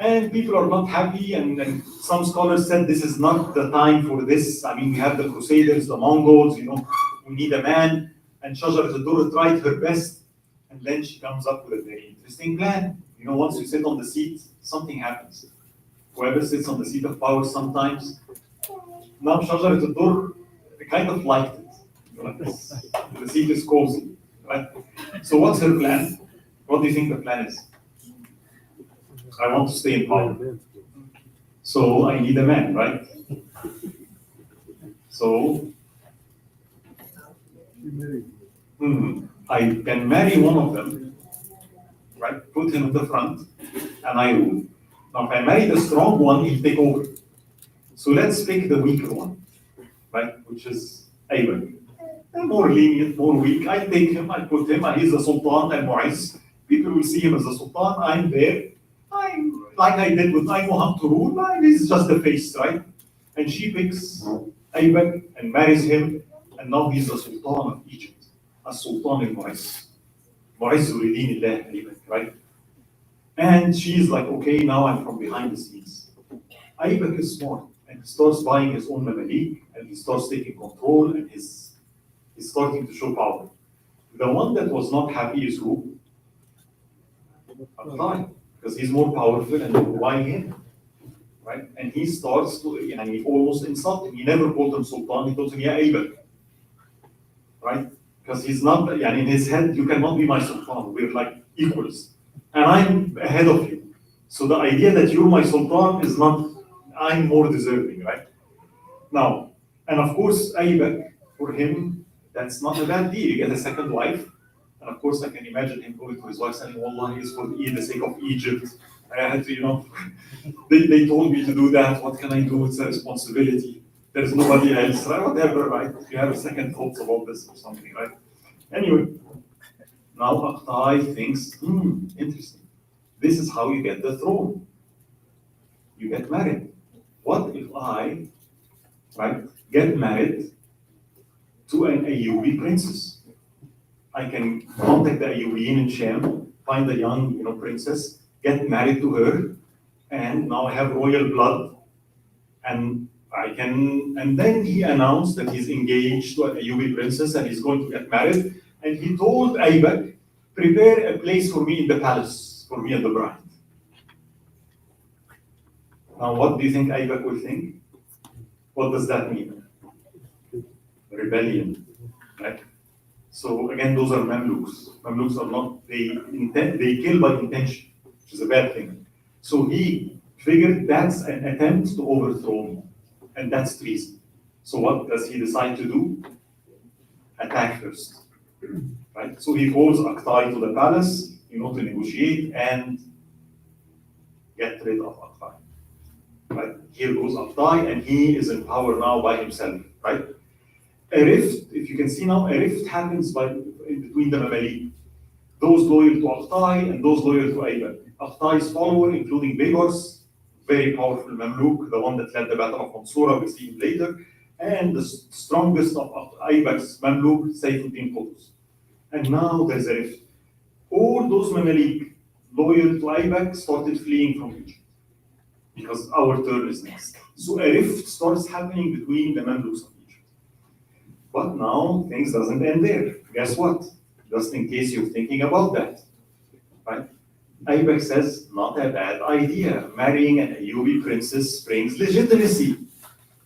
And people are not happy, and some scholars said this is not the time for this. I mean, we have the Crusaders, the Mongols, we need a man. And Shajar al-Durr tried her best, and then she comes up with a very interesting plan. Once you sit on the seat, something happens. Whoever sits on the seat of power sometimes. Now Shajar al-Durr kind of liked it. Like the seat is cozy, right? So what's her plan? What do you think the plan is? I want to stay in power. So I need a man, right? So I can marry one of them, right? Put him in the front, and I rule. Now if I marry the strong one, he'll take over. So let's pick the weaker one, right? Which is Ayman. More lenient, more weak. I take him, I put him, and he's the Sultan and Mu'izz. People will see him as the Sultan. I'm there. I'm like I did with I know how to rule, but he's just the face, right? And she picks Ayman and marries him, and now he's the Sultan of Egypt, a Sultan al-Mu'izz. Mu'izz Uridin Ayman, right? And she's like, okay, now I'm from behind the scenes. Ayman is smart, and he starts buying his own Mamalik, and he starts taking control, and he's starting to show power. The one that was not happy is who? Aqtai, because he's more powerful, and why him? Right? And he starts to, and he almost insult him. He never called him Sultan, he told him, yeah, Ayman. Right? Because he's not, in his head, you cannot be my Sultan, we're like equals. And I'm ahead of you. So the idea that you're my Sultan is not, I'm more deserving, right? Now, and of course, Ayman, for him, that's not a bad deal. You get a second wife. And of course, I can imagine him going to his wife saying, Wallah, it's for the sake of Egypt. I had to, they told me to do that. What can I do? It's a responsibility. There's nobody else, right? Whatever, right? If you have a second thoughts about this or something, right? Anyway, now Aqtai thinks, interesting. This is how you get the throne. You get married. What if I, right, get married to an Ayyubi princess? I can contact the Ayyubiyin in Sham, find a young, princess, get married to her, and now I have royal blood, and and then he announced that he's engaged to an Ayyubi princess and he's going to get married, and he told Aybak, prepare a place for me in the palace, for me and the bride. Now what do you think Aybak will think? What does that mean? Rebellion, right? So again, those are Mamluks. Mamluks are not, they kill by intention, which is a bad thing. So he figured that's an attempt to overthrow me, and that's treason. So what does he decide to do? Attack first, right? So he calls Aqtai to the palace, to negotiate and get rid of Aqtai. Right? Here goes Aqtai, and he is in power now by himself, right? A rift, if you can see now, a rift happens between the Mamalik, those loyal to Aqtai and those loyal to Aybak. Aqtai's follower, including Begors, very powerful Mamluk, the one that led the Battle of Mansoura, we'll see him later, and the strongest of Aybak's Mamluk, Saifuddin Qutuz. And now there's a rift. All those Mamalik loyal to Aybak started fleeing from Egypt because our turn is next. So a rift starts happening between the Mamluks of Egypt. But now things doesn't end there. Guess what? Just in case you're thinking about that, right? Aybak says, not a bad idea. Marrying an Ayyubi princess brings legitimacy.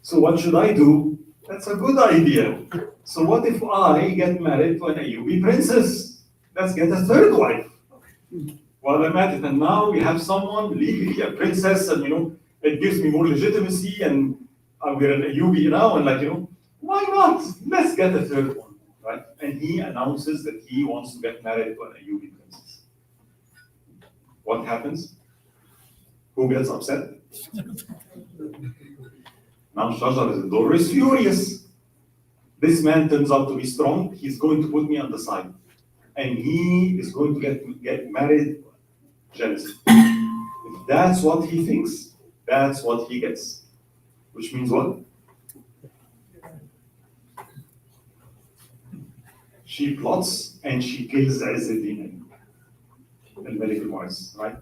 So what should I do? That's a good idea. So what if I get married to an Ayyubi princess? Let's get a third wife. Well, imagine, and now we have someone legally a princess, and it gives me more legitimacy, and we're an Ayyubi now, and why not? Let's get a third one, right? And he announces that he wants to get married to an Ayyubi princess. What happens? Who gets upset? Now Shajar al-Durr is furious. This man turns out to be strong. He's going to put me on the side. And he is going to get married jealously. If that's what he thinks, that's what he gets. Which means what? She plots and she kills Izzuddin al-Malik al-Mu'izz, right?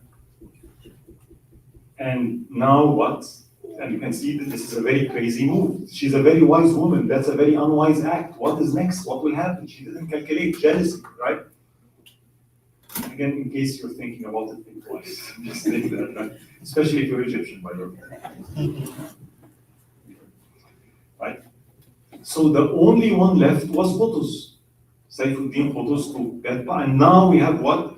And now what? And you can see that this is a very crazy move. She's a very wise woman. That's a very unwise act. What is next? What will happen? She didn't calculate jealousy, right? Again, in case you're thinking about it, think twice. Just think that, right? Especially if you're Egyptian, by the way. Right? So the only one left was Qutuz. Saifuddin Qutuz to get by. And now we have what?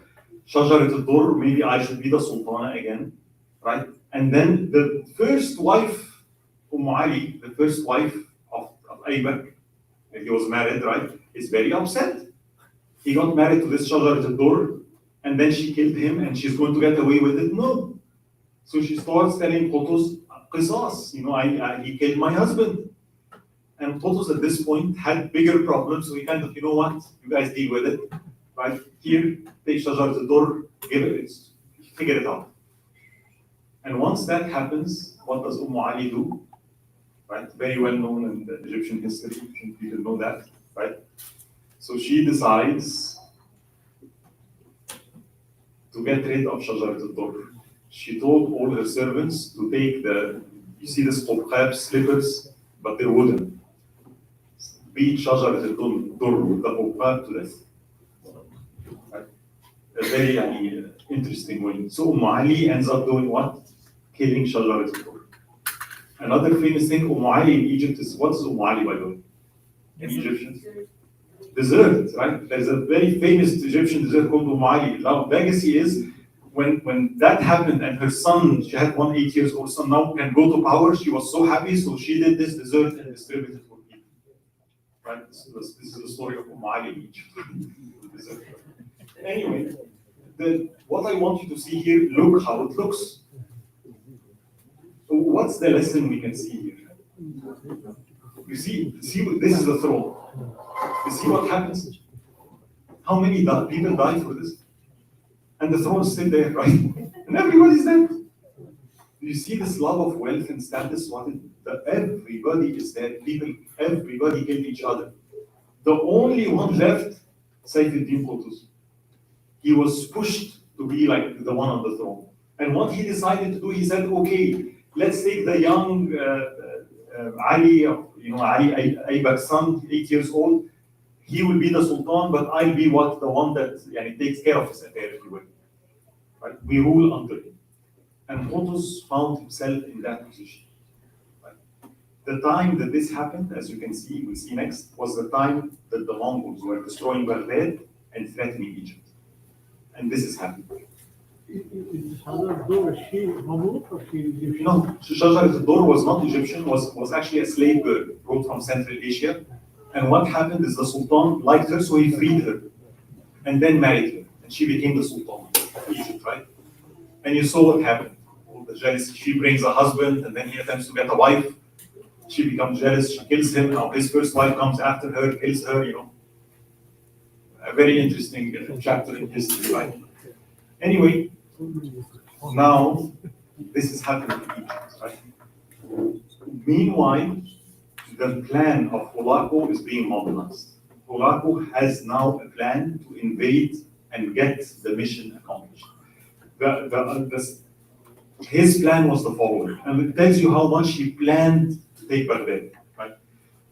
Shajarat al-Durr, maybe I should be the Sultana again, right? And then the first wife, Ali, the first wife of Aybak, if he was married, right, is very upset. He got married to this Shajarat al-Durr, and then she killed him, and she's going to get away with it? No. So she starts telling Qutuz, Qisas, he killed my husband. And Qutuz at this point had bigger problems, so he kind of, what, you guys deal with it, right? Here, take Shajarat al-Durr, give it, figure it out. And once that happens, what does Ali do? Right, very well known in the Egyptian history, Egyptian people know that, right? So she decides to get rid of Shajarat al-Durr. She told all her servants to take you see the qubqab slippers, but they're wooden. Beat Shajarat al-Durr with the qubqab to death. Right? A very interesting way. So Ali ends up doing what? Killing Shajarat al-Durr. Another famous thing, Ali in Egypt is, what is Ali, by the way? In Egyptian? Dessert, right? There's a very famous Egyptian dessert called Ali. Now, legacy is, when that happened and her son, she had 8 years old son, now can go to power, she was so happy, so she did this dessert and distributed it for people. Right? This is the story of Ali in Egypt. Anyway, what I want you to see here, look how it looks. So what's the lesson we can see here? You see, this is the throne. You see what happens? How many people die for this? And the throne is still there, right? And everybody's there. You see this love of wealth and status? Everybody is there. Everybody killed each other. The only one left, Saifuddin Qutuz. He was pushed to be like the one on the throne. And what he decided to do, he said, okay, let's take the young Ali, Ali Aybak's son, 8 years old. He will be the Sultan, but I'll be the one that takes care of his affair, if you will. Right? We rule under him. And Qutuz found himself in that position. Right? The time that this happened, as you can see, we'll see next, was the time that the Mongols were destroying Baghdad and threatening Egypt. And this is happening. Shajarat al-Durr, is she Mamluk or she Egyptian? No, Shajarat al-Durr was not Egyptian, was actually a slave girl brought from Central Asia. And what happened is the Sultan liked her, so he freed her and then married her. and she became the Sultan of Egypt, right? And you saw what happened. All the jealousy. She brings a husband, and then he attempts to get a wife. She becomes jealous. She kills him. Now his first wife comes after her, kills her. You know, a very interesting chapter in history, right? Anyway, now this is happening in Egypt, right? Meanwhile, the plan of Hulagu is being mobilized. Hulagu has now a plan to invade and get the mission accomplished. His plan was the following, and it tells you how much he planned to take Baghdad. Right?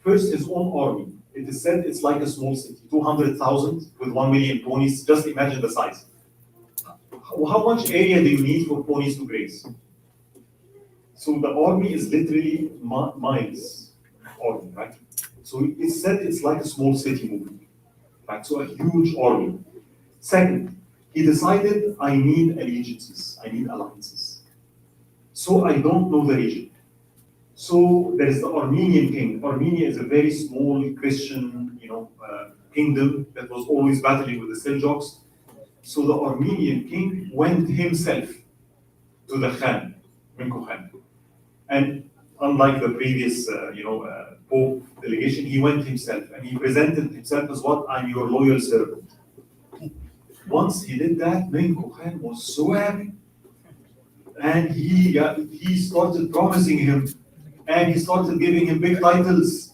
First, his own army. It is said it's like a small city, 200,000 with 1 million ponies. Just imagine the size. How much area do you need for ponies to graze? So the army is literally miles army, right? So it's said it's like a small city movement, right? So a huge army. Second, he decided I need allegiances, I need alliances. So I don't know the region. So there is the Armenian king. Armenia is a very small Christian, kingdom that was always battling with the Seljuks. So the Armenian king went himself to the Khan, Minko Khan. And unlike the previous, Pope delegation, he went himself and he presented himself as what? I'm your loyal servant. Once he did that, Minko Khan was so happy. And he started promising him, and he started giving him big titles,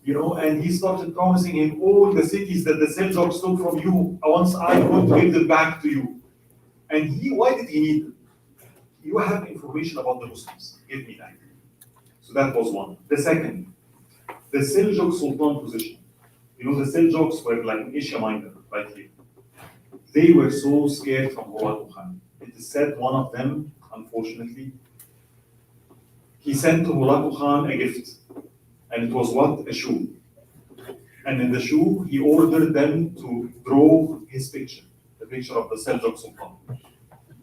and he started promising him all the cities that the Seljuks took from you. Once I would give them back to you. And why did he need them? You have information about the Muslims. Give me that. So that was one. The second, the Seljuk Sultan position. The Seljuks were like in Asia Minor, right here. They were so scared from Hulagu Khan. It is said one of them, unfortunately, he sent to Hulagu Khan a gift. And it was what? A shoe. And in the shoe, he ordered them to draw his picture, the picture of the Seljuk Sultan.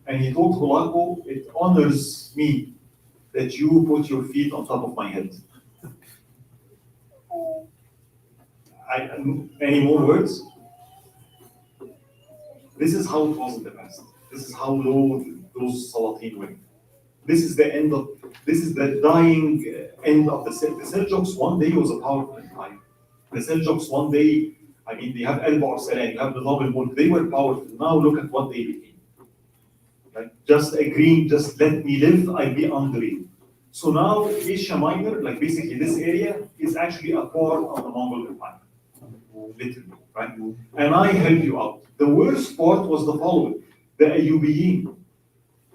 And he told Hulagu, it honors me that you put your feet on top of my head. Any more words? This is how it was in the past. This is how low those Salatin went. This is the dying end of the Seljuks. One day was a powerful empire. The Seljuks one day, they have El Arsalan, you have the Nobel Mulk, they were powerful. Now look at what they became. Right? Just agreeing, just let me live, I'll be under you. So now Asia Minor, like basically this area, is actually a part of the Mongol Empire. Literally, right? And I help you out. The worst part was the following: the Ayyubiyin.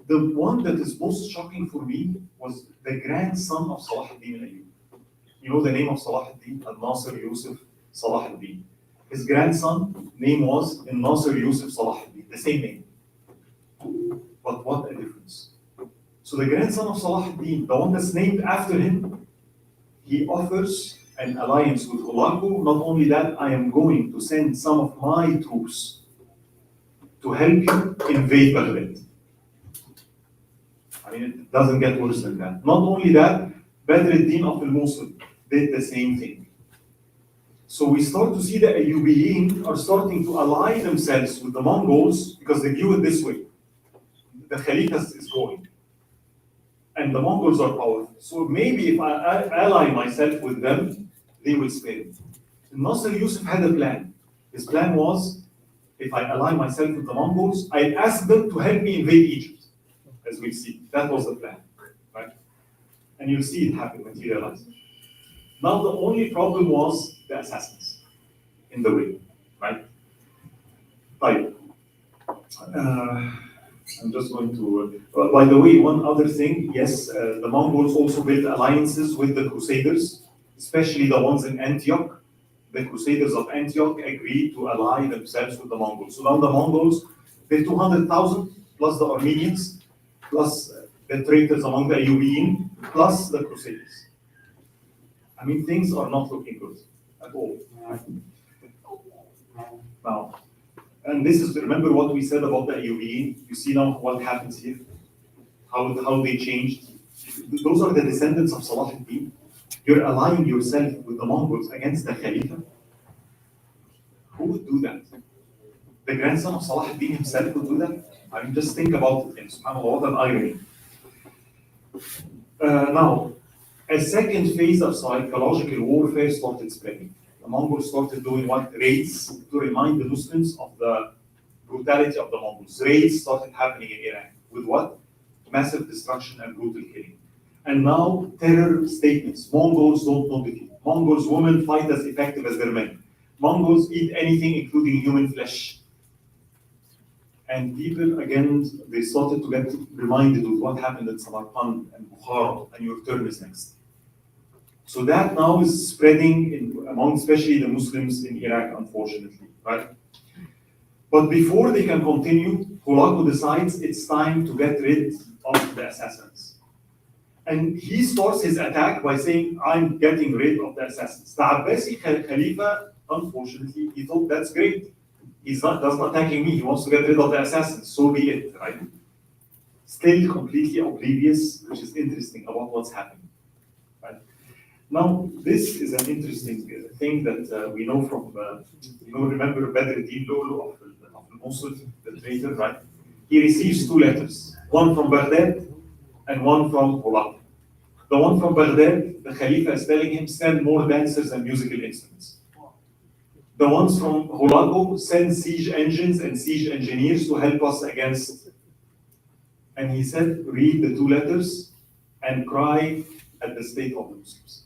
The one that is most shocking for me was the grandson of Salah ad-Din al-Ayyubi. You know the name of Salah ad-Din? Al-Nasir Yusuf Salah ad-Din. His grandson name was Al-Nasir Yusuf Salah ad-Din, the same name. But what a difference. So the grandson of Salah ad-Din, the one that's named after him, he offers an alliance with Hulagu. Not only that, I am going to send some of my troops to help you invade Baghdad. It doesn't get worse than that. Not only that, Badr al-Din of al-Mosul did the same thing. So we start to see the Ayyubiyin are starting to ally themselves with the Mongols because they view it this way. The Khalifa is going. And the Mongols are powerful. So maybe if I ally myself with them, they will spare me. Nasser Yusuf had a plan. His plan was, if I ally myself with the Mongols, I ask them to help me invade Egypt. As we see, that was the plan, right? And you'll see it happen, materialize. Now the only problem was the assassins in the way, right? Right. I'm just going to. By the way, one other thing. Yes, the Mongols also built alliances with the Crusaders, especially the ones in Antioch. The Crusaders of Antioch agreed to ally themselves with the Mongols. So now the Mongols, they're 200,000 plus the Armenians, plus the traitors among the Ayyubiyin, plus the Crusaders. Things are not looking good at all. Now, and this is, remember what we said about the Ayyubiyin? You see now what happens here? How they changed. Those are the descendants of Salah ad-Din. You're allying yourself with the Mongols against the Khalifa. Who would do that? the grandson of Salah ad-Din himself would do that. I mean, just think about it. Subhanallah, what an irony. Now, a second phase of psychological warfare started spreading. The Mongols started doing what? Raids to remind the Muslims of the brutality of the Mongols. Raids started happening in Iraq with what? Massive destruction and brutal killing. And now terror statements. Mongols don't know defeat. Mongols women fight as effective as their men. Mongols eat anything including human flesh. And people, again, they started to get reminded of what happened in Samarkand and Bukhara, and your turn is next. So that now is spreading among especially the Muslims in Iraq, unfortunately, right? But before they can continue, Hulagu decides it's time to get rid of the assassins. And he starts his attack by saying, I'm getting rid of the assassins. The Abbasi Khalifa, unfortunately, he thought that's great. He's not attacking me, he wants to get rid of the assassins, so be it, right? Still completely oblivious, which is interesting about what's happening, right? Now, this is an interesting thing that we know from, remember Badruddin Lolo of Mosul, the traitor, right? He receives 2 letters, one from Baghdad and one from Hulagu. The one from Baghdad, the Khalifa is telling him, send more dancers and musical instruments. The ones from Hulagu send siege engines and siege engineers to help us against. And he said, read the 2 letters and cry at the state of the Muslims.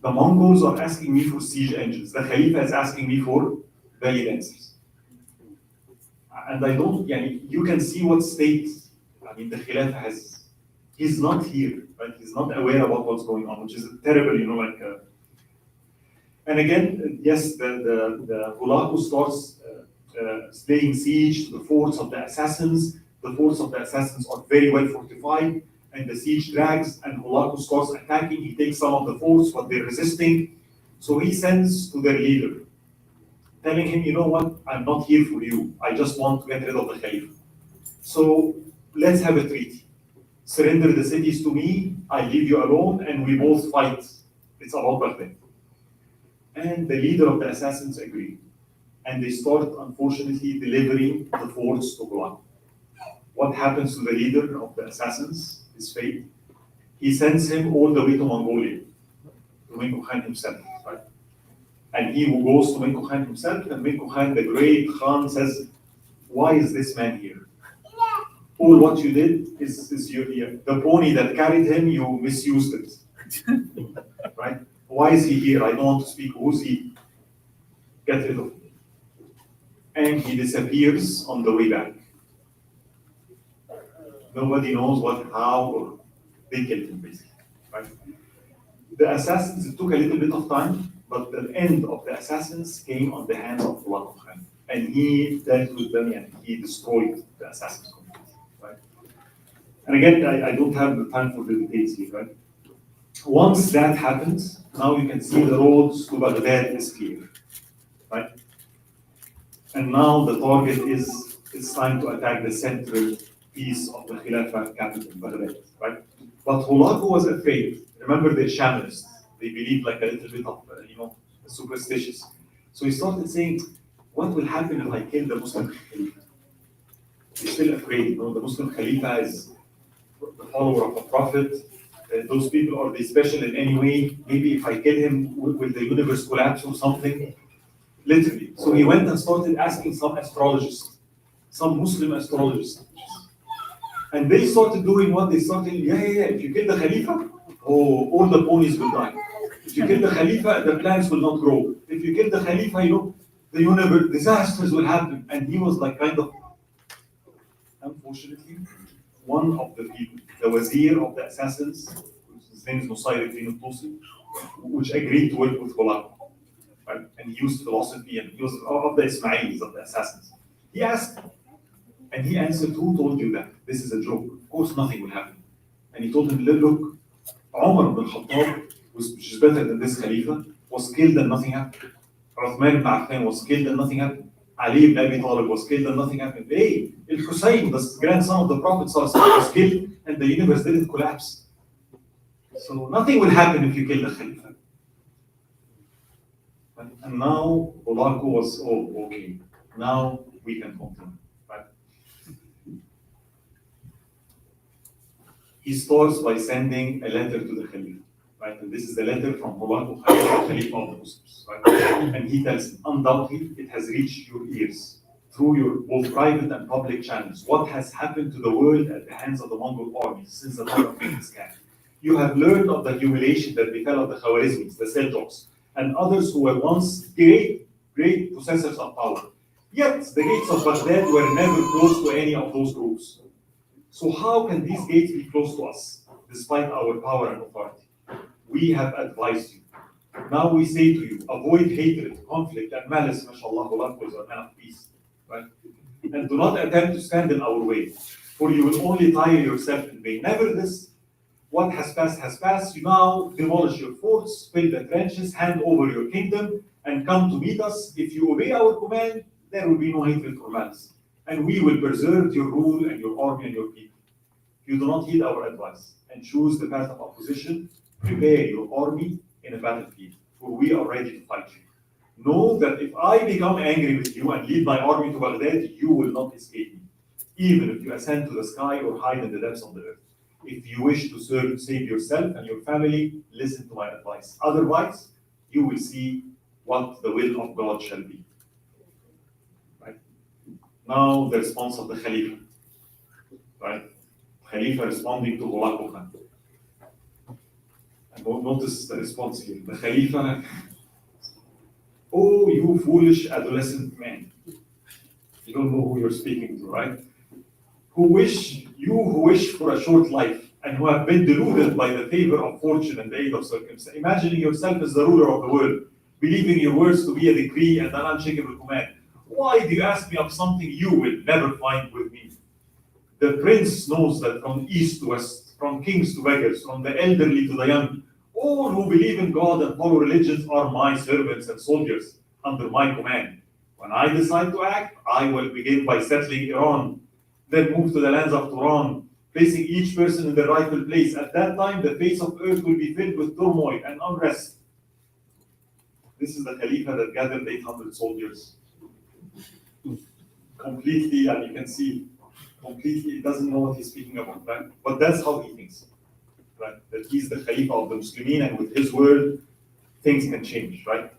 The Mongols are asking me for siege engines. The Khalifa is asking me for belly dancers. And I don't, you can see what state, the Khalifa has. He's not here, right? He's not aware about what's going on, which is terrible, and again, yes, the Hulagu starts laying siege to the forts of the assassins. The forts of the assassins are very well fortified, and the siege drags, and Hulagu starts attacking. He takes some of the forts, but they're resisting. So he sends to their leader, telling him, you know what, I'm not here for you. I just want to get rid of the Khalifa. So let's have a treaty. Surrender the cities to me, I leave you alone, and we both fight. It's about Baghdad. And the leader of the assassins agreed. And they start, unfortunately, delivering the forts to Hulagu. What happens to the leader of the assassins? His fate. He sends him all the way to Mongolia, to Menku Khan himself, right? And he who goes to Menku Khan himself, and Menku Khan, the great Khan, says, why is this man here? All what you did is the pony that carried him, you misused it, right? Why is he here? I don't want to speak. Who's he? Get rid of him. And he disappears on the way back. Nobody knows how, or they killed him, basically. Right? The assassins, it took a little bit of time, but the end of the assassins came on the hands of Hulagu Khan. And he dealt with them and he destroyed the assassins completely. Right? And again, I don't have the time for the details here, right? Once that happens, now you can see the roads to Baghdad is clear, right? And now the target is, it's time to attack the central piece of the Khilafah capital, Baghdad, right? But Hulagu was afraid. Remember, they're shamanists. They believe like a little bit of, superstitious. So he started saying, what will happen if I kill the Muslim Khalifa? He's still afraid. The Muslim Khalifa is the follower of a prophet. Those people, are they special in any way? Maybe if I kill him, will the universe collapse or something? Literally. So he went and started asking some astrologists, some Muslim astrologists. And they started doing what? They started, if you kill the Khalifa, all the ponies will die. If you kill the Khalifa, the plants will not grow. If you kill the Khalifa, the universe, disasters will happen. And he was like kind of, unfortunately, one of the people, the wazir of the assassins, his name is Nusayr al-Din al-Tusi, which agreed to work with Hulagu. Right? And he used philosophy, and he was of the Ismailis, of the assassins. He asked, and he answered, who told you that? This is a joke. Of course, nothing will happen. And he told him, look, Umar ibn Khattab, which is better than this Khalifa, was killed and nothing happened. Uthman ibn Affan was killed and nothing happened. Ali ibn Abi Talib was killed and nothing happened. Hey, Al-Hussein, the grandson of the Prophet was killed and the universe didn't collapse. So nothing will happen if you kill the Khalifa. And now Hulagu was, okay, Now we can continue. Right? He starts by sending a letter to the Caliph. Right? And this is the letter from Hulagu Khan, the Caliph of the Muslims. Right? And he tells him, undoubtedly, it has reached your ears through your both private and public channels what has happened to the world at the hands of the Mongol armies since the time of Genghis Khan. You have learned of the humiliation that befell of the Khwarizmis, the Seljuks, and others who were once great possessors of power. Yet the gates of Baghdad were never closed to any of those groups. So how can these gates be closed to us, despite our power and authority? We have advised you. Now we say to you, avoid hatred, conflict, and malice, mashallah, Allah is a man of peace. Right? And do not attempt to stand in our way, for you will only tire yourself in vain. Nevertheless, what has passed. You now demolish your forts, fill the trenches, hand over your kingdom, and come to meet us. If you obey our command, there will be no hatred or malice, and we will preserve your rule and your army and your people. If you do not heed our advice and choose the path of opposition, prepare your army in a battlefield, for we are ready to fight you. Know that if I become angry with you and lead my army to Baghdad, you will not escape me, even if you ascend to the sky or hide in the depths of the earth. If you wish to save yourself and your family, listen to my advice. Otherwise, you will see what the will of God shall be. Right? Now, the response of the Khalifa. Right? Khalifa responding to Hulagu Khan. And notice the response here. The Khalifa, oh, you foolish adolescent man. You don't know who you're speaking to, right? Who wish for a short life and who have been deluded by the favor of fortune and the aid of circumstance, imagining yourself as the ruler of the world, believing your words to be a decree and an unshakable command. Why do you ask me of something you will never find with me? The prince knows that from east to west, from kings to beggars, from the elderly to the young, all who believe in God and follow religions are my servants and soldiers under my command. When I decide to act, I will begin by settling Iran, then move to the lands of Turan, placing each person in their rightful place. At that time, the face of earth will be filled with turmoil and unrest. This is the Khalifa that gathered 800 soldiers. Completely, and you can see, completely, he doesn't know what he's speaking about, right? But that's how he thinks, right? That he's the Khalifa of the Muslimin, and with his word, things can change, right?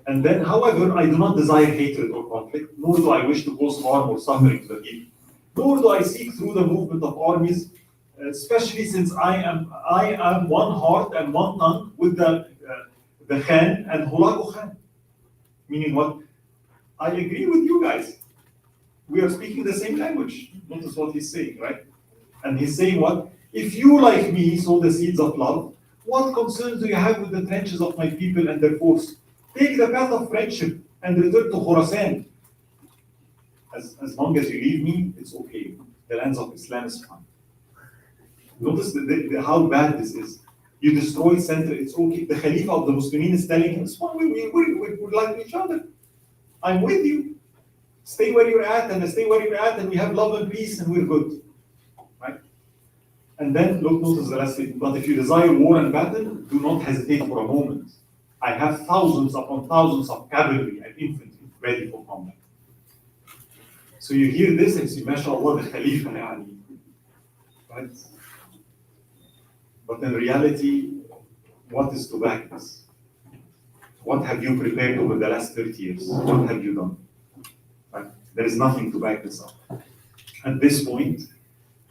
And then, however, I do not desire hatred or conflict, nor do I wish to cause harm or suffering to the people. Nor do I seek through the movement of armies, especially since I am one heart and one tongue with the Khan and Hulagu Khan. Meaning what? I agree with you guys. We are speaking the same language. Notice what he's saying, right? And he's saying what? If you, like me, sow the seeds of love, what concern do you have with the trenches of my people and their force? Take the path of friendship and return to Khorasan. As long as you leave me, it's okay. The lands of Islam is fine. Notice how bad this is. You destroy center, it's okay. The Khalifa of the Muslimin is telling him, it's fine, we like each other. I'm with you. Stay where you're at, and we have love and peace, and we're good. Right? And then, notice the last statement. But if you desire war and battle, do not hesitate for a moment. I have thousands upon thousands of cavalry and infantry ready for combat. So you hear this and you say, MashaAllah, the Khalifa, yani. Right? But in reality, what is to back this? What have you prepared over the last 30 years? What have you done? Right? There is nothing to back this up. At this point,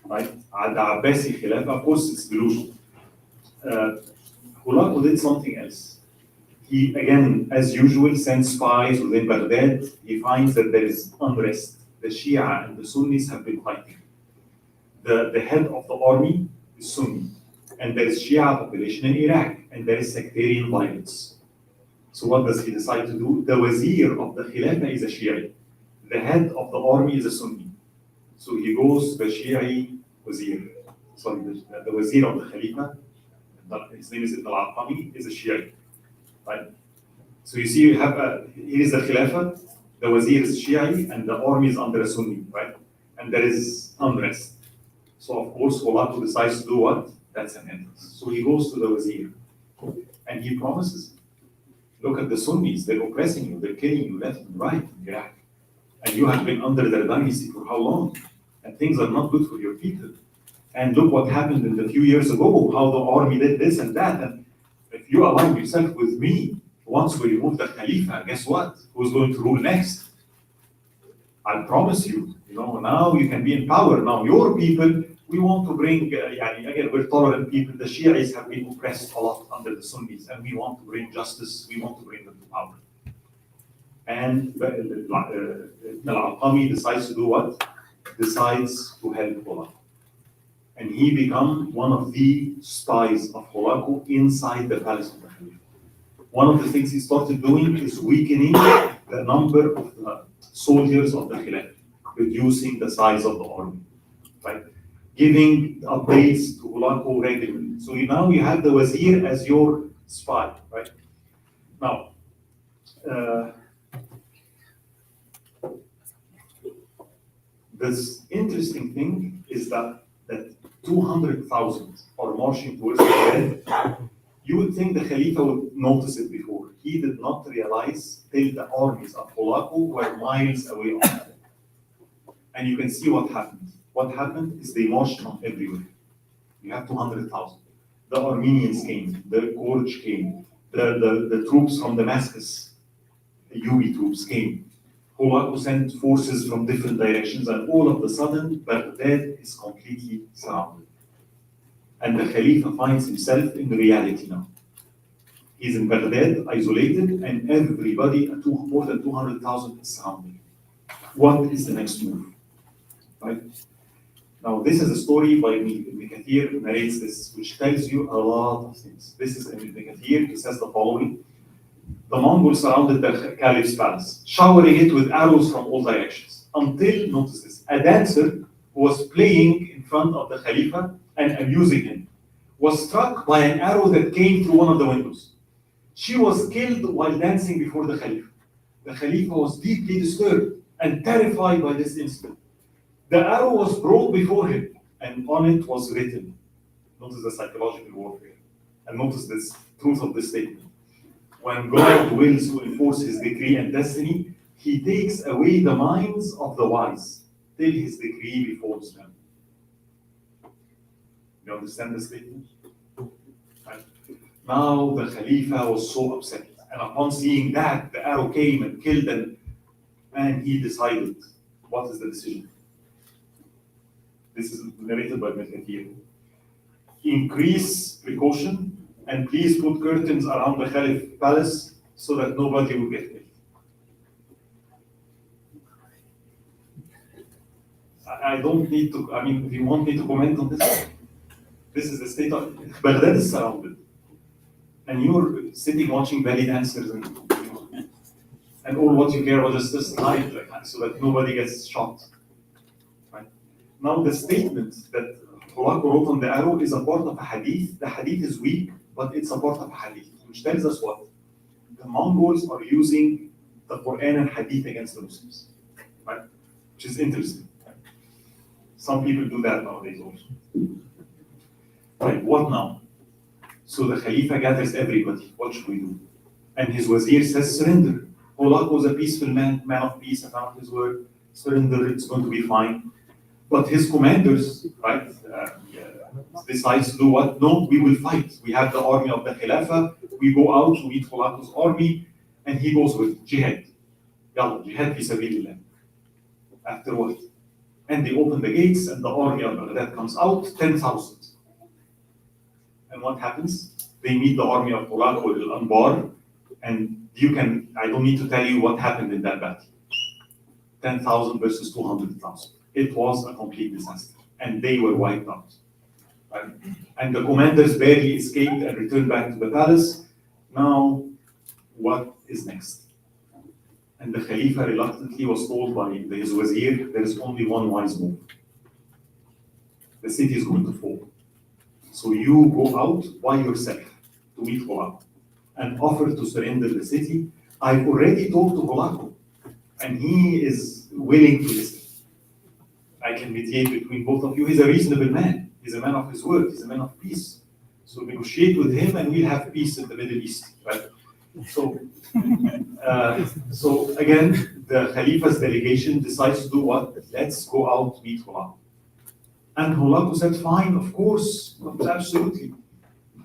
right, the Abbasi Khilafah, of course, it's delusion. Hulagu did something else. He, again, as usual, sends spies within Baghdad. He finds that there is unrest. The Shia and the Sunnis have been fighting. The head of the army is Sunni, and there is Shia population in Iraq, and there is sectarian violence. So what does he decide to do? The wazir of the Khilafah is a Shia. The head of the army is a Sunni. So he goes to the Shia wazir. Sorry, the wazir of the Khalifa, his name is Ibn al-Aqami, is a Shia. Right? So you see, you have here is the Khilafah, the wazir is Shia, and the army is under a Sunni, right? And there is unrest. So of course, Hulagu decides to do what? That's an entrance. So he goes to the wazir, and he promises, look at the Sunnis, they're oppressing you, they're killing you left and right in Iraq. And you have been under their dynasty for how long? And things are not good for your people. And look what happened in the few years ago, how the army did this and that. And if you align yourself with me, once we remove the Khalifa, guess what? Who's going to rule next? I promise you, now you can be in power. Now your people, we want to bring, again, we're tolerant people. The Shiites have been oppressed a lot under the Sunnis, and we want to bring justice, we want to bring them to power. And Al-Aqami decides to do what? Decides to help Holako. And he becomes one of the spies of Holako inside the palace of the Khalifa. One of the things he started doing is weakening the number of the soldiers of the Khilafah, reducing the size of the army, right? Giving updates to Holako regularly. So now you have the Wazir as your spy, right? Now, this interesting thing is that 200,000 are marching towards Baghdad. You would think the Khalifa would notice it before. He did not realize till the armies of Holako were miles away on them. And you can see what happened. What happened is they marched from everywhere. You have 200,000. The Armenians came, the Kurds came, the troops from Damascus, the Yubi troops came. Holako sent forces from different directions, and all of a sudden, Baghdad is completely surrounded. And the Khalifa finds himself in reality now. He's in Baghdad, isolated, and everybody, more than 200,000, is surrounding. What is the next move? Right? Now, this is a story by Ibn Kathir narrates this, which tells you a lot of things. This is Ibn Kathir, he says the following. The Mongols surrounded the Caliph's palace, showering it with arrows from all directions, until, notice this, a dancer who was playing in front of the Khalifa and amusing him, was struck by an arrow that came through one of the windows. She was killed while dancing before the Khalifa. The Khalifa was deeply disturbed and terrified by this incident. The arrow was brought before him, and on it was written, notice the psychological warfare, and notice this truth of this statement. When God wills to enforce his decree and destiny, he takes away the minds of the wise till his decree befalls them. You understand the statement? Right. Now the Khalifa was so upset, and upon seeing that, the arrow came and killed them, and he decided, what is the decision? This is narrated by Ibn Kathir. Increase precaution, and please put curtains around the Caliph palace so that nobody will get killed. I don't need to, if you want me to comment on this, this is the state of Baghdad is surrounded. And you're sitting watching belly dancers and all what you care about is just hide so that nobody gets shot. Right? Now the statement that Holako wrote on the arrow is a part of a hadith. The hadith is weak, but it's a part of a hadith, which tells us what? The Mongols are using the Quran and hadith against the Muslims, right? Which is interesting. Right? Some people do that nowadays also. Right, what now? So the Khalifa gathers everybody. What should we do? And his wazir says, surrender. Holako was a peaceful man of peace, a man of his word. Surrender, it's going to be fine. But his commanders, right, decides to do what? No, we will fight. We have the army of the Khilafah. We go out to meet Holako's army, and he goes with jihad. Yalla, jihad fi sabilillah. After what? And they open the gates, and the army of Baghdad comes out, 10,000. And what happens? They meet the army of Holako al-Anbar, and I don't need to tell you what happened in that battle. 10,000 versus 200,000. It was a complete disaster, and they were wiped out. Right? And the commanders barely escaped and returned back to the palace. Now, what is next? And the Khalifa reluctantly was told by his wazir, there is only one wise move. The city is going to fall. So you go out by yourself to meet Holako and offer to surrender the city. I've already talked to Holako, and he is willing to listen. I can mediate between both of you. He's a reasonable man. He's a man of his word. He's a man of peace. So negotiate with him, and we'll have peace in the Middle East. Right? So again, the Khalifa's delegation decides to do what? Let's go out meet Hulagu. And Hulagu said, fine, of course, absolutely.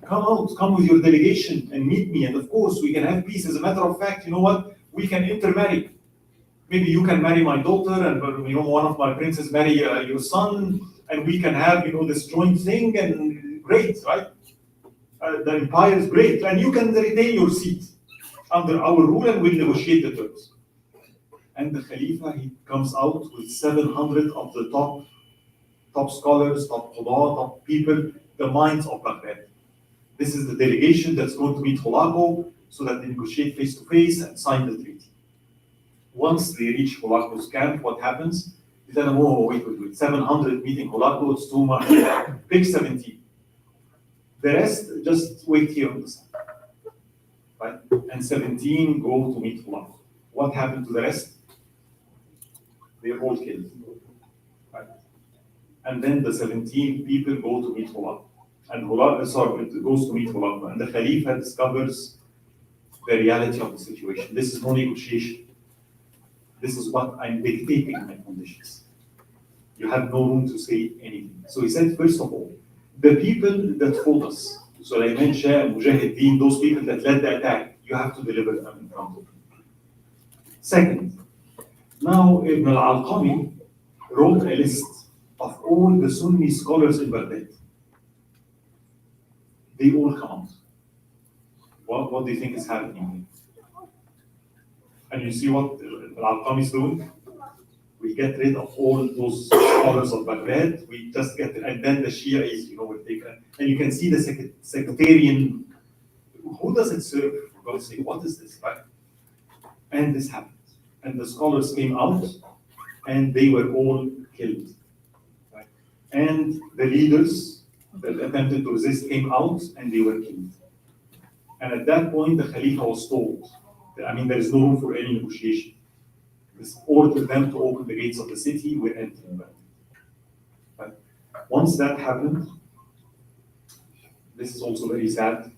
Come out, come with your delegation and meet me, and of course we can have peace. As a matter of fact, you know what? We can intermarry. Maybe you can marry my daughter, and one of my princes marry your son, and we can have this joint thing, and great, right? The empire is great, and you can retain your seat under our rule, and we'll negotiate the terms. And the Khalifa, he comes out with 700 of the top scholars, top qada, top people, the minds of Baghdad. This is the delegation that's going to meet Hulagu so that they negotiate face to face and sign the treaty. Once they reach Hulagu's camp, what happens? They tell them, oh, wait, 700 meeting Hulagu, it's too much. Pick 17. The rest, just wait here on the side. Right? And 17 go to meet Hulagu. What happened to the rest? They're all killed. Right? And then the 17 people go to meet Hulagu. And it goes to meet Hulagu. And the Khalifa discovers the reality of the situation. This is no negotiation. This is what I'm dictating my conditions. You have no room to say anything. So he said, first of all, the people that fought us, Sulaiman Shah and Mujahideen, those people that led the attack, you have to deliver them in front of me. Second, now Ibn al-Alqami wrote a list of all the Sunni scholars in Baghdad. They all come out. What do you think is happening? And you see what Al-Alqami is doing? We get rid of all those scholars of Baghdad. We just get, and then the Shia is, will take it. And you can see the sectarian. Who does it serve? For God's sake, what is this, right? And this happened. And the scholars came out, and they were all killed. Right? And the leaders that attempted to resist came out, and they were killed. And at that point, the Khalifa was told, there is no room for any negotiation. This ordered them to open the gates of the city. We're entering back. Right? Once that happened, this is also very sad.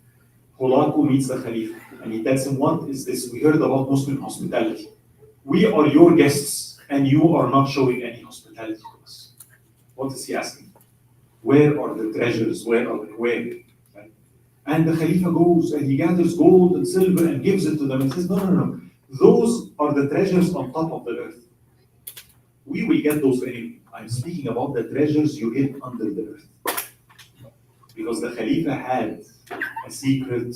Hulagu meets the Khalifa, and he tells him, what is this? We heard about Muslim hospitality. We are your guests, and you are not showing any hospitality to us. What is he asking? Where are the treasures? Where? Right? And the Khalifa goes and he gathers gold and silver and gives it to them and says, no. Those are the treasures on top of the earth. We will get those anyway. I'm speaking about the treasures you hid under the earth. Because the Khalifa had a secret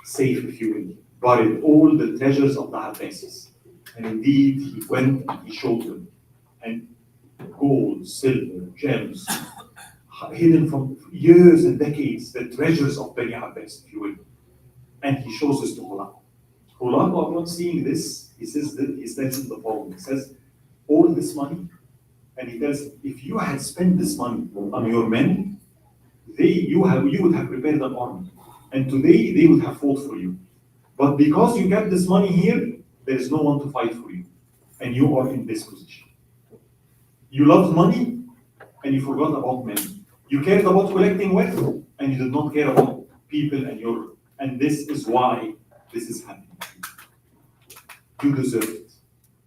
safe, if you will, buried all the treasures of the Abbasis. And indeed, he went and he showed them. And gold, silver, gems, hidden from years and decades, the treasures of Bani Abbas, if you will. And he shows this to Hulagu. Hulagu, upon seeing this, he tells him the following. He says, all this money, and he tells, if you had spent this money on your men, you would have prepared an army. And today they would have fought for you. But because you kept this money here, there is no one to fight for you. And you are in this position. You loved money, and you forgot about men. You cared about collecting wealth, and you did not care about people and this is why this is happening. You deserve it.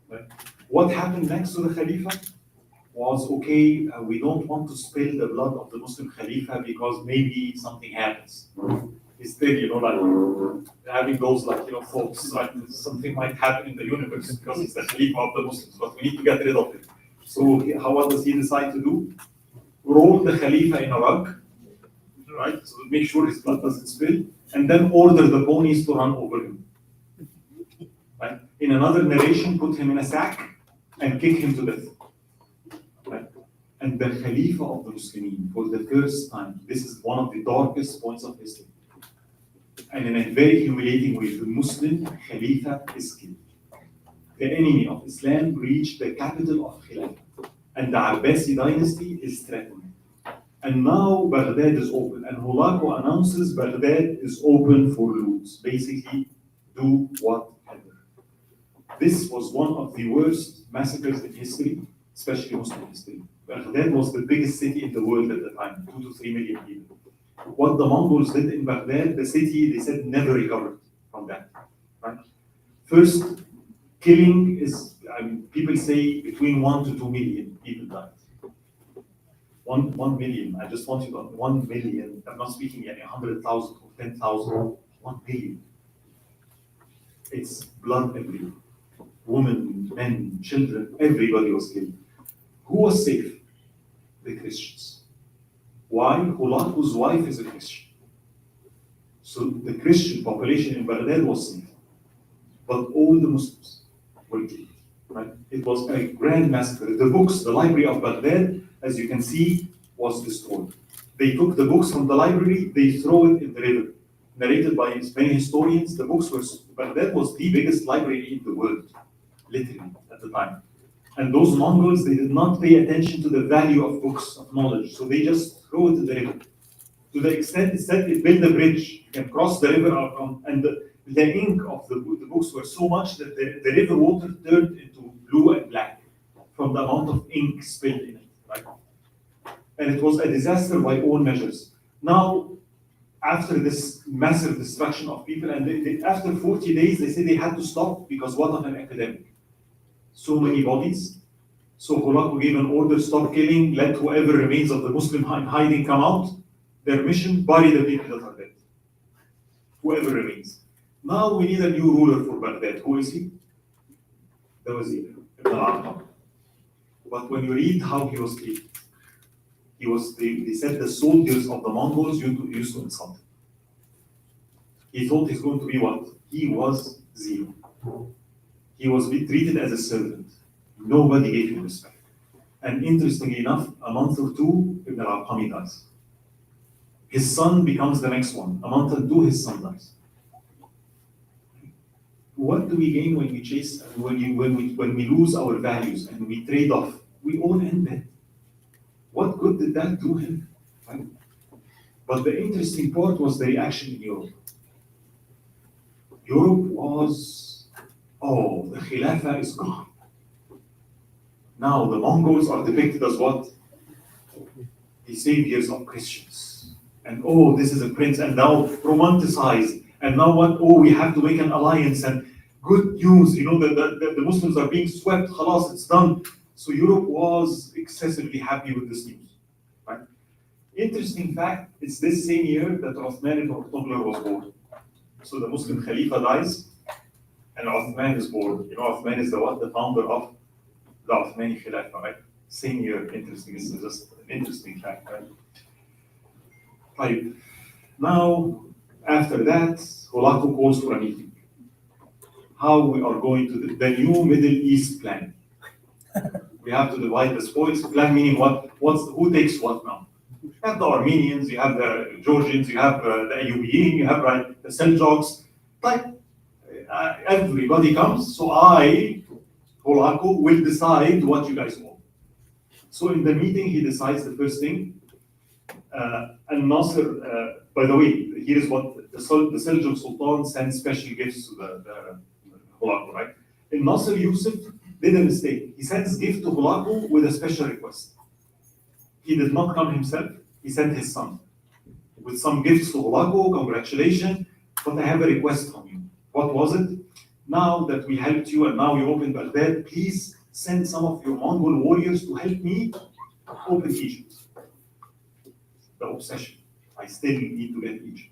Right? What happened next to the Khalifa was, okay, we don't want to spill the blood of the Muslim Khalifa because maybe something happens. Instead, having those thoughts, right? Something might happen in the universe because he's the Khalifa of the Muslims, but we need to get rid of him. So what does he decide to do? Roll the Khalifa in a rug, right? So make sure his blood doesn't spill, and then order the ponies to run over him. Right? In another narration, put him in a sack and kick him to death. Right? And the Khalifa of the Muslimin, for the first time, this is one of the darkest points of history. And in a very humiliating way, the Muslim Khalifa is killed. The enemy of Islam reached the capital of Khilafah. And the Abbasi dynasty is threatened. And now Baghdad is open. And Hulagu announces Baghdad is open for loot. Basically, do whatever. This was one of the worst massacres in history, especially Muslim history. Baghdad was the biggest city in the world at the time, 2 to 3 million people. What the Mongols did in Baghdad, the city, they said never recovered from that. Right? First, killing is, I mean, people say between 1 to 2 million people died. 1 million. I just want you to 1 million. I'm not speaking yani 100,000 or 10,000. 1 million. It's blood everywhere. Women, men, children, everybody was killed. Who was safe? The Christians. Why? Hulagu's wife is a Christian. So the Christian population in Baghdad was safe. But all the Muslims were killed. Right? It was a grand massacre. The books, the library of Baghdad, as you can see, was destroyed. They took the books from the library, they throw it in the river. Narrated by many historians, the books were, Baghdad was the biggest library in the world, literally, at the time. And those Mongols, they did not pay attention to the value of books, of knowledge, so they just throw it in the river. To the extent it built a bridge, you can cross the river, and the ink of the books were so much that the river water turned into blue and black from the amount of ink spilled in it. Right? And it was a disaster by all measures. Now, after this massive destruction of people, and after 40 days, they said they had to stop because what of an epidemic? So many bodies. So Hulagu gave an order, stop killing, let whoever remains of the Muslim hiding come out. Their mission, bury the people that are dead. Whoever remains. Now we need a new ruler for Baghdad. Who is he? The Wazir, Ibn al-Arqam. But when you read how he was treated, they said the soldiers of the Mongols used to insult him. He thought he's going to be what? He was zero. He was treated as a servant. Nobody gave him respect. And interestingly enough, a month or two, Ibn al-Arqam dies. His son becomes the next one. A month or two, his son dies. What do we gain when we chase, when we lose our values and we trade off? We all end dead. What good did that do him? Right? But the interesting part was the reaction in Europe. Europe was, oh, the Khilafah is gone. Now the Mongols are depicted as what? The saviors of Christians. And oh, this is a prince, and now romanticized. And now what? Oh, we have to make an alliance, and good news, you know, the Muslims are being swept, khalas, it's done. So Europe was excessively happy with this news. Right? Interesting fact, it's this same year that Uthman ibn Urtughlur was born. So the Muslim Khalifa dies, and Uthman is born. You know, Uthman is the founder of the Uthmani Khilafah, right? Same year, interesting, this is just an interesting fact, right? Right. Now, after that, Hulagu calls for a meeting. How we are going to the new Middle East plan. We have to divide the spoils. Plan meaning what? Who takes what now? You have the Armenians, you have the Georgians, you have the Ayyubiyin, you have the Seljuks. Like everybody comes, so I, Hulagu, will decide what you guys want. So in the meeting, he decides the first thing. And Nasser, by the way, here is what the Seljuk Sultan sends special gifts to the Hulagu, right? And Nasser Yusuf did a mistake. He sends gift to Hulagu with a special request. He did not come himself, he sent his son with some gifts to Hulagu, congratulations, but I have a request from you. What was it? Now that we helped you and now you opened Baghdad, please send some of your Mongol warriors to help me open Egypt. The obsession. I still need to get Egypt.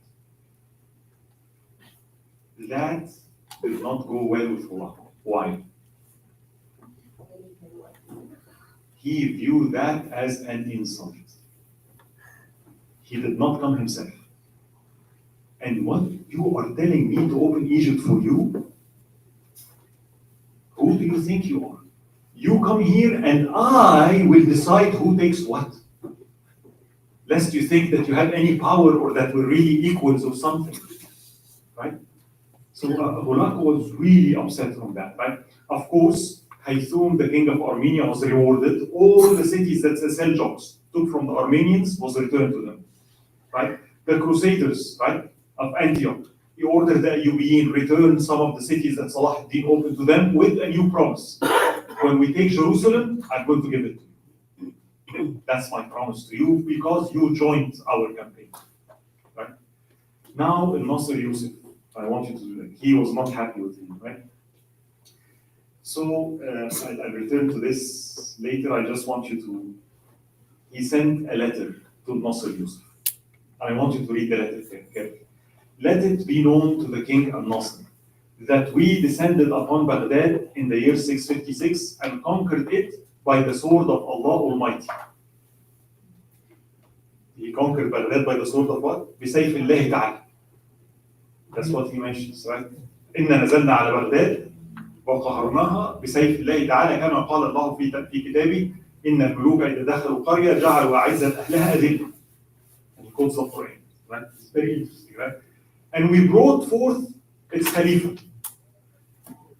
That did not go well with Hulagu. Why? He viewed that as an insult. He did not come himself. And what? You are telling me to open Egypt for you? Who do you think you are? You come here and I will decide who takes what. Lest you think that you have any power or that we're really equals or something. Right? So Hulagu was really upset from that. Right? Of course, Haythum, the king of Armenia, was rewarded. All the cities that the Seljuks took from the Armenians was returned to them. Right? The Crusaders, right, of Antioch, he ordered the Ayyubiyin return some of the cities that Salah ad-Din opened to them with a new promise. When we take Jerusalem, I'm going to give it to you. That's my promise to you because you joined our campaign. Now in Nasser Yusuf, I want you to do that. He was not happy with him, right? So I'll return to this later. I just want you to. He sent a letter to Nasser Yusuf. I want you to read the letter carefully. Let it be known to the king al-Nasr that we descended upon Baghdad in the year 656 and conquered it by the sword of Allah Almighty. He conquered Baghdad by the sword of what? بسيف الله تعالى. That's what he mentions, right? إنا نزلنا على بغداد وقهرناها بسيف الله تعالى كما قال الله في كتابه إن الملوك إذا دخلوا قرية جعلوا أعزة أهلها أذلة. And he quotes the Quran, right? It's very interesting, right? And we brought forth its Khalifa.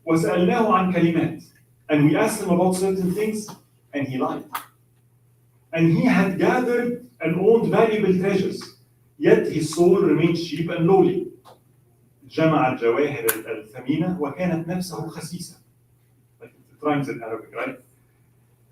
وسألناه عن كلمات. And we asked him about certain things, and he lied. And he had gathered and owned valuable treasures, yet his soul remained cheap and lowly. جمع الجواهر الثمينة وكانت نفسه خسيسة. Like it rhymes in Arabic, right?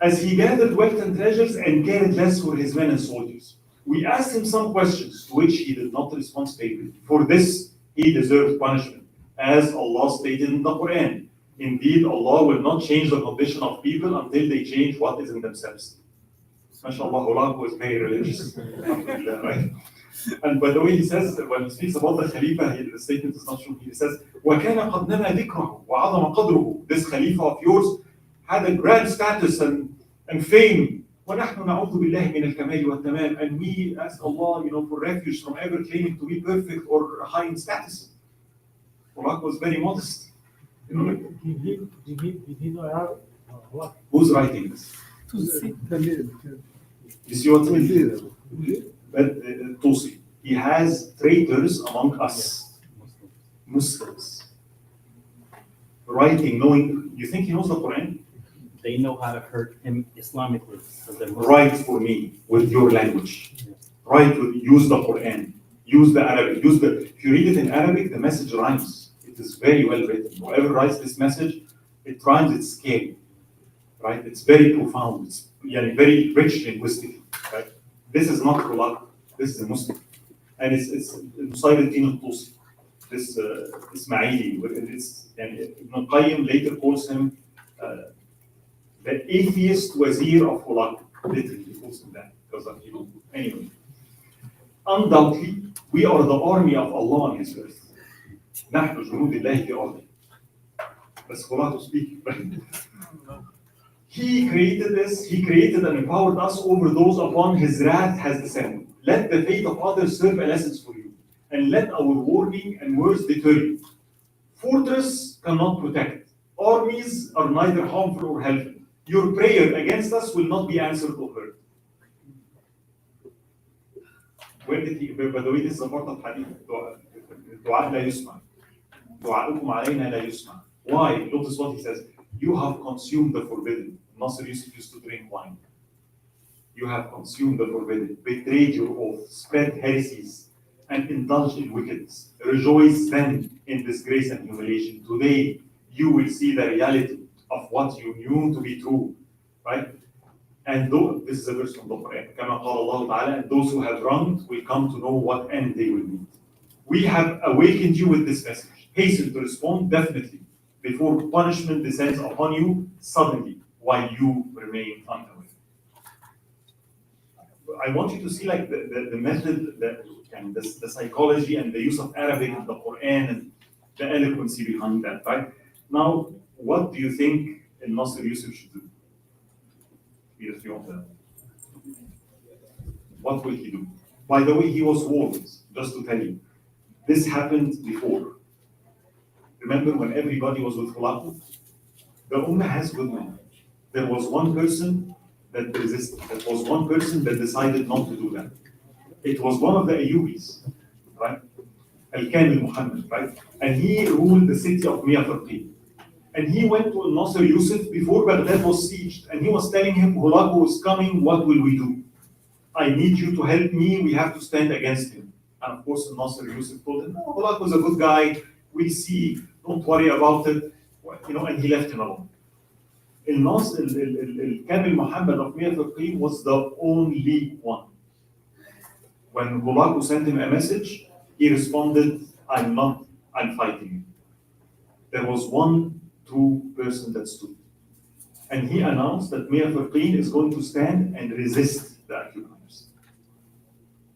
As he gathered wealth and treasures and cared less for his men and soldiers. We asked him some questions to which he did not respond favorably. For this, he deserved punishment, as Allah stated in the Quran. Indeed, Allah will not change the condition of people until they change what is in themselves. MashaAllah, Allah was very religious. Right? And by the way, he says, when he speaks about the Khalifa, the statement is not true. He says, وَكَانَ قَدْ نَمَا ذِكْرَهُ وَعَظَمَ قَدْرُهُ. This Khalifa of yours had a grand status and fame. وَنَحْنُ نَعُوذُ بِاللَّهِ مِنَ الْكَمَالِ وَالتَّمَامِ. And we ask Allah, for refuge from ever claiming to be perfect or high in status. Allah was very modest. Did he know Arabic? What? Who's writing this? You see what he did? Tusi. He has traitors among us, Muslims. Writing, knowing, you think he knows the Quran? They know how to hurt him Islamically. Write for me with your language. Write use the Quran. Use the Arabic. If you read it in Arabic, the message rhymes. It is very well written. Whoever writes this message, it rhymes, it's scary. Right? It's very profound. It's very rich linguistically. Right? This is not Quran. This is a Muslim. And it's Nusayruddin al-Tusi. This Ismaili. Ibn Qayyim later calls him the atheist wazir of Hulak. Literally, he calls him that. Because of, anyway. Undoubtedly, we are the army of Allah on his earth. نحن جنود الله في أرضه. بس Hulak to speak. He created this, he created and empowered us over those upon his wrath has descended. Let the fate of others serve a lesson for you, and let our warning and words deter you. Fortress cannot protect. Armies are neither harmful or helpful. Your prayer against us will not be answered or heard. Where did he, by the way, this is a part of hadith. دعاء لا يسمع. دعاؤكم علينا لا يسمع. Why? Notice what he says. You have consumed the forbidden. Nasr Yusuf used to drink wine. You have consumed the forbidden, betrayed your oath, spread heresies, and indulged in wickedness. Rejoice then in disgrace and humiliation. Today, you will see the reality of what you knew to be true, right? And this is a verse from the Quran. كما قال الله تعالى, and those who have wronged will come to know what end they will meet. We have awakened you with this message. Hasten to respond definitely before punishment descends upon you suddenly while you remain unaware. I want you to see like the method, the psychology and the use of Arabic in the Quran and the eloquency behind that, right? Now, what do you think Nasr Yusuf should do? Either of you want that. What will he do? By the way, he was warned, just to tell you. This happened before. Remember when everybody was with Khulafa? The Ummah has good men. There was one person that resisted. There was one person that decided not to do that. It was one of the Ayyubis, right? Al-Kamil Muhammad, right? And he ruled the city of Miyafaqi. And he went to Nasr Yusuf before Baghdad was sieged. And he was telling him, Khulafa is coming, what will we do? I need you to help me, we have to stand against him. And of course, Nasr Yusuf told him, no, Khulafa was a good guy, we'll see, don't worry about it. And he left him alone. Kamil Muhammad of Miyafaqi was the only one. When Khulafa sent him a message, He responded, I'm fighting. There was one true person that stood. And he announced that Mir Fakhrin is going to stand and resist the occupiers.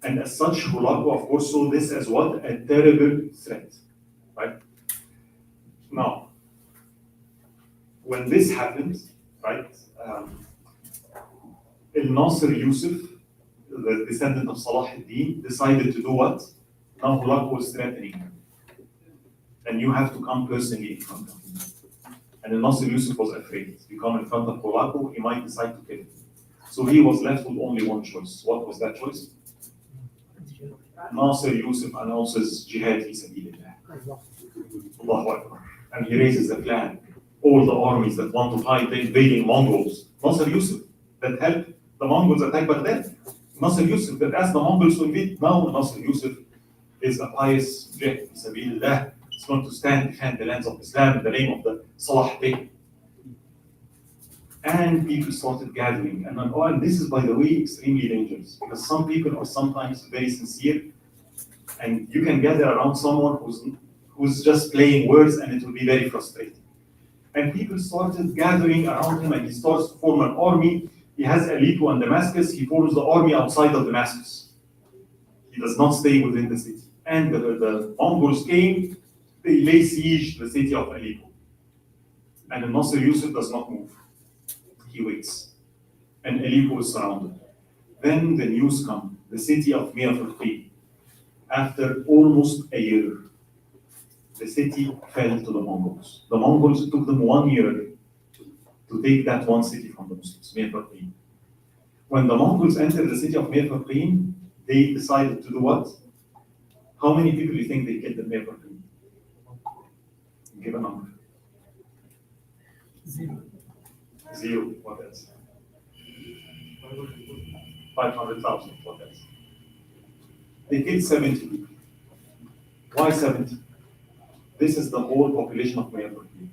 And as such, Hulagu, of course, saw this as what? A terrible threat, right? Now, when this happened, right, Nasir Yusuf, the descendant of Salah ad-Din, decided to do what? Now Hulagu was threatening him. And you have to come personally in front of him. And Nasir Yusuf was afraid. If you come in front of Hulagu, he might decide to kill him. So he was left with only one choice. What was that choice? Nasir Yusuf announces jihad fi sabilillah. Allahu Akbar. And he raises the flag. All the armies that want to fight the invading Mongols. Nasir Yusuf that helped the Mongols attack Baghdad. Nasir Yusuf that asked the Mongols to invade. Now Nasir Yusuf is a pious jihad fi sabilillah. He's going to stand defend the lands of Islam in the name of the Salah Day. And people started gathering. And this is, by the way, extremely dangerous because some people are sometimes very sincere, and you can gather around someone who's just playing words, and it will be very frustrating. And people started gathering around him, and he starts to form an army. He has Aleppo and Damascus. He forms the army outside of Damascus. He does not stay within the city. And the Mongols came. They lay siege to the city of Aleppo. And Nasir Yusuf does not move. He waits. And Aleppo is surrounded. Then the news comes. The city of Mir Fakhrin, after almost a year, the city fell to the Mongols. The Mongols took them 1 year to take that one city from the Muslims, Mir Fakhrin. When the Mongols entered the city of Mir Fakhrin, they decided to do what? How many people do you think they killed in Mir Fakhrin? Give a number. Zero. What else? 500,000. What else? They killed 70 people. Why 70? This is the whole population of Mir Fakhrin.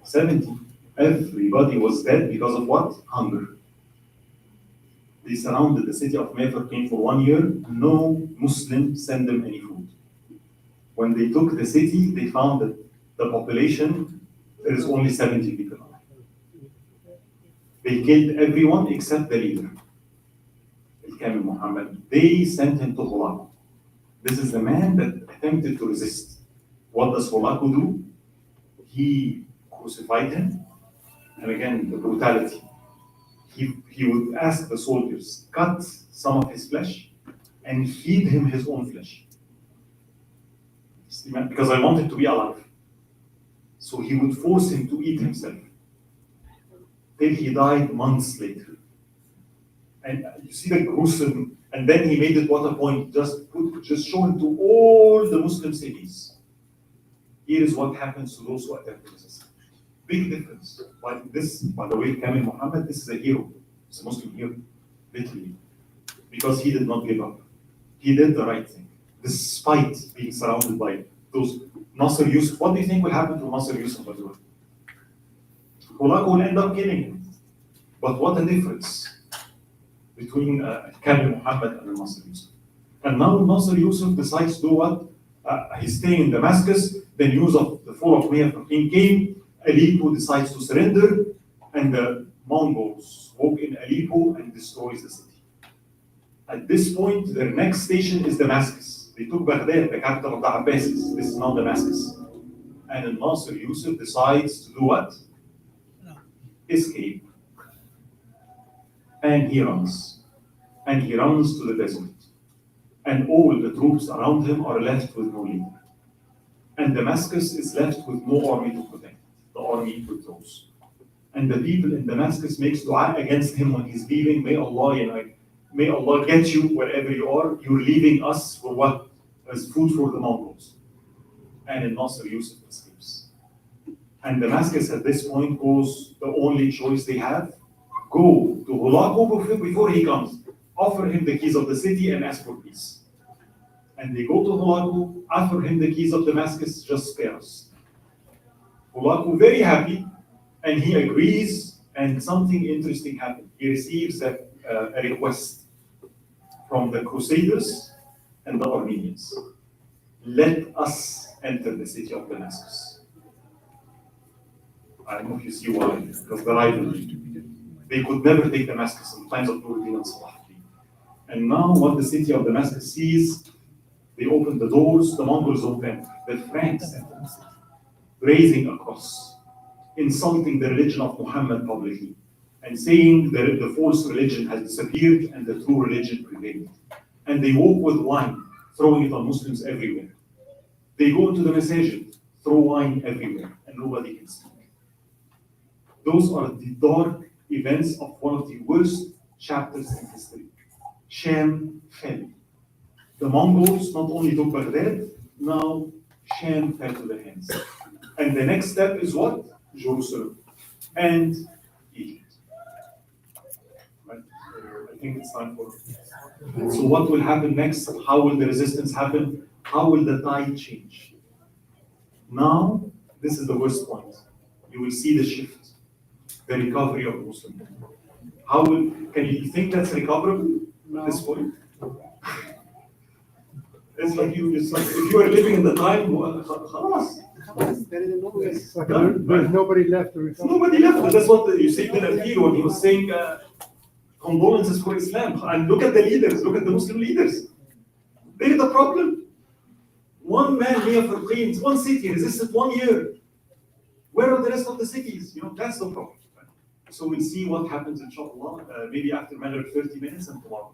70. Everybody was dead because of what? Hunger. They surrounded the city of Mir Fakhrin for 1 year. No Muslim sent them any food. When they took the city, they found that the population, there is only 70 people. They killed everyone except the leader, Kamil Muhammad. They sent him to Hulagu. This is the man that attempted to resist. What does Hulagu do? He crucified him. And again, the brutality. He would ask the soldiers, cut some of his flesh and feed him his own flesh. Because I want him to be alive. So he would force him to eat himself. Till he died months later. And you see the gruesome, and then he made it what a point, just show him to all the Muslim cities. Here is what happens to those who attempt to resist. Big difference. But this, by the way, Kamil Muhammad, this is a hero. He's a Muslim hero, literally. Because he did not give up. He did the right thing, despite being surrounded by those. Nasir Yusuf, what do you think will happen to Nasir Yusuf, by the way? Hulagu will end up killing him. But what a difference between Kamil Muhammad and Nasir Yusuf. And now Nasir Yusuf decides to do what? He's staying in Damascus. The news of the fall of Mir Fakhrin came. Aleppo decides to surrender, and the Mongols walk in Aleppo and destroys the city. At this point, their next station is Damascus. They took Baghdad, the capital of the Abbasids. This is now Damascus. And Nasir Yusuf decides to do what? Escape. And he runs. And he runs to the desert. And all the troops around him are left with no leader. And Damascus is left with no army to protect. The army withdraws. And the people in Damascus makes dua against him when he's leaving. May Allah get you wherever you are. You're leaving us for what? As food for the Mongols. And Nasir Yusuf escapes. And Damascus at this point goes, the only choice they have, go to Hulagu before he comes. Offer him the keys of the city and ask for peace. And they go to Hulagu, offer him the keys of Damascus, just spare us. Hulagu very happy, and he agrees, and something interesting happened. He receives a request from the Crusaders and the Armenians. let us enter the city of Damascus. I don't know if you see why, because the rivalry. They could never take Damascus in times of Nuruddin and Salah. And now what the city of Damascus sees, they open the doors, the Mongols open, the Franks enter the city, raising a cross, insulting the religion of Muhammad publicly, and saying that the false religion has disappeared and the true religion prevailed. And they walk with wine, throwing it on Muslims everywhere. They go into the masajid, throw wine everywhere, and nobody can speak. Those are the dark events of one of the worst chapters in history. Sham fell. The Mongols not only took Baghdad, now Sham fell to their hands. And the next step is what? Jerusalem and Egypt. Right? I think it's time for. So what will happen next? How will the resistance happen? How will the tide change? Now, this is the worst point. You will see the shift, the recovery of the Muslim people. How will, can you think that's recoverable at this point? It's like if you are living in the time, well, خلاص. It's like there's nobody left to recover. Nobody left. That's what you say to Al when he was saying condolences for Islam. And look at the leaders, look at the Muslim leaders. They're the problem. One man, Mia Farqeen, one city resisted 1 year. Where are the rest of the cities? You know, that's the problem. So we'll see what happens, inshallah, maybe after another 30 minutes and tomorrow.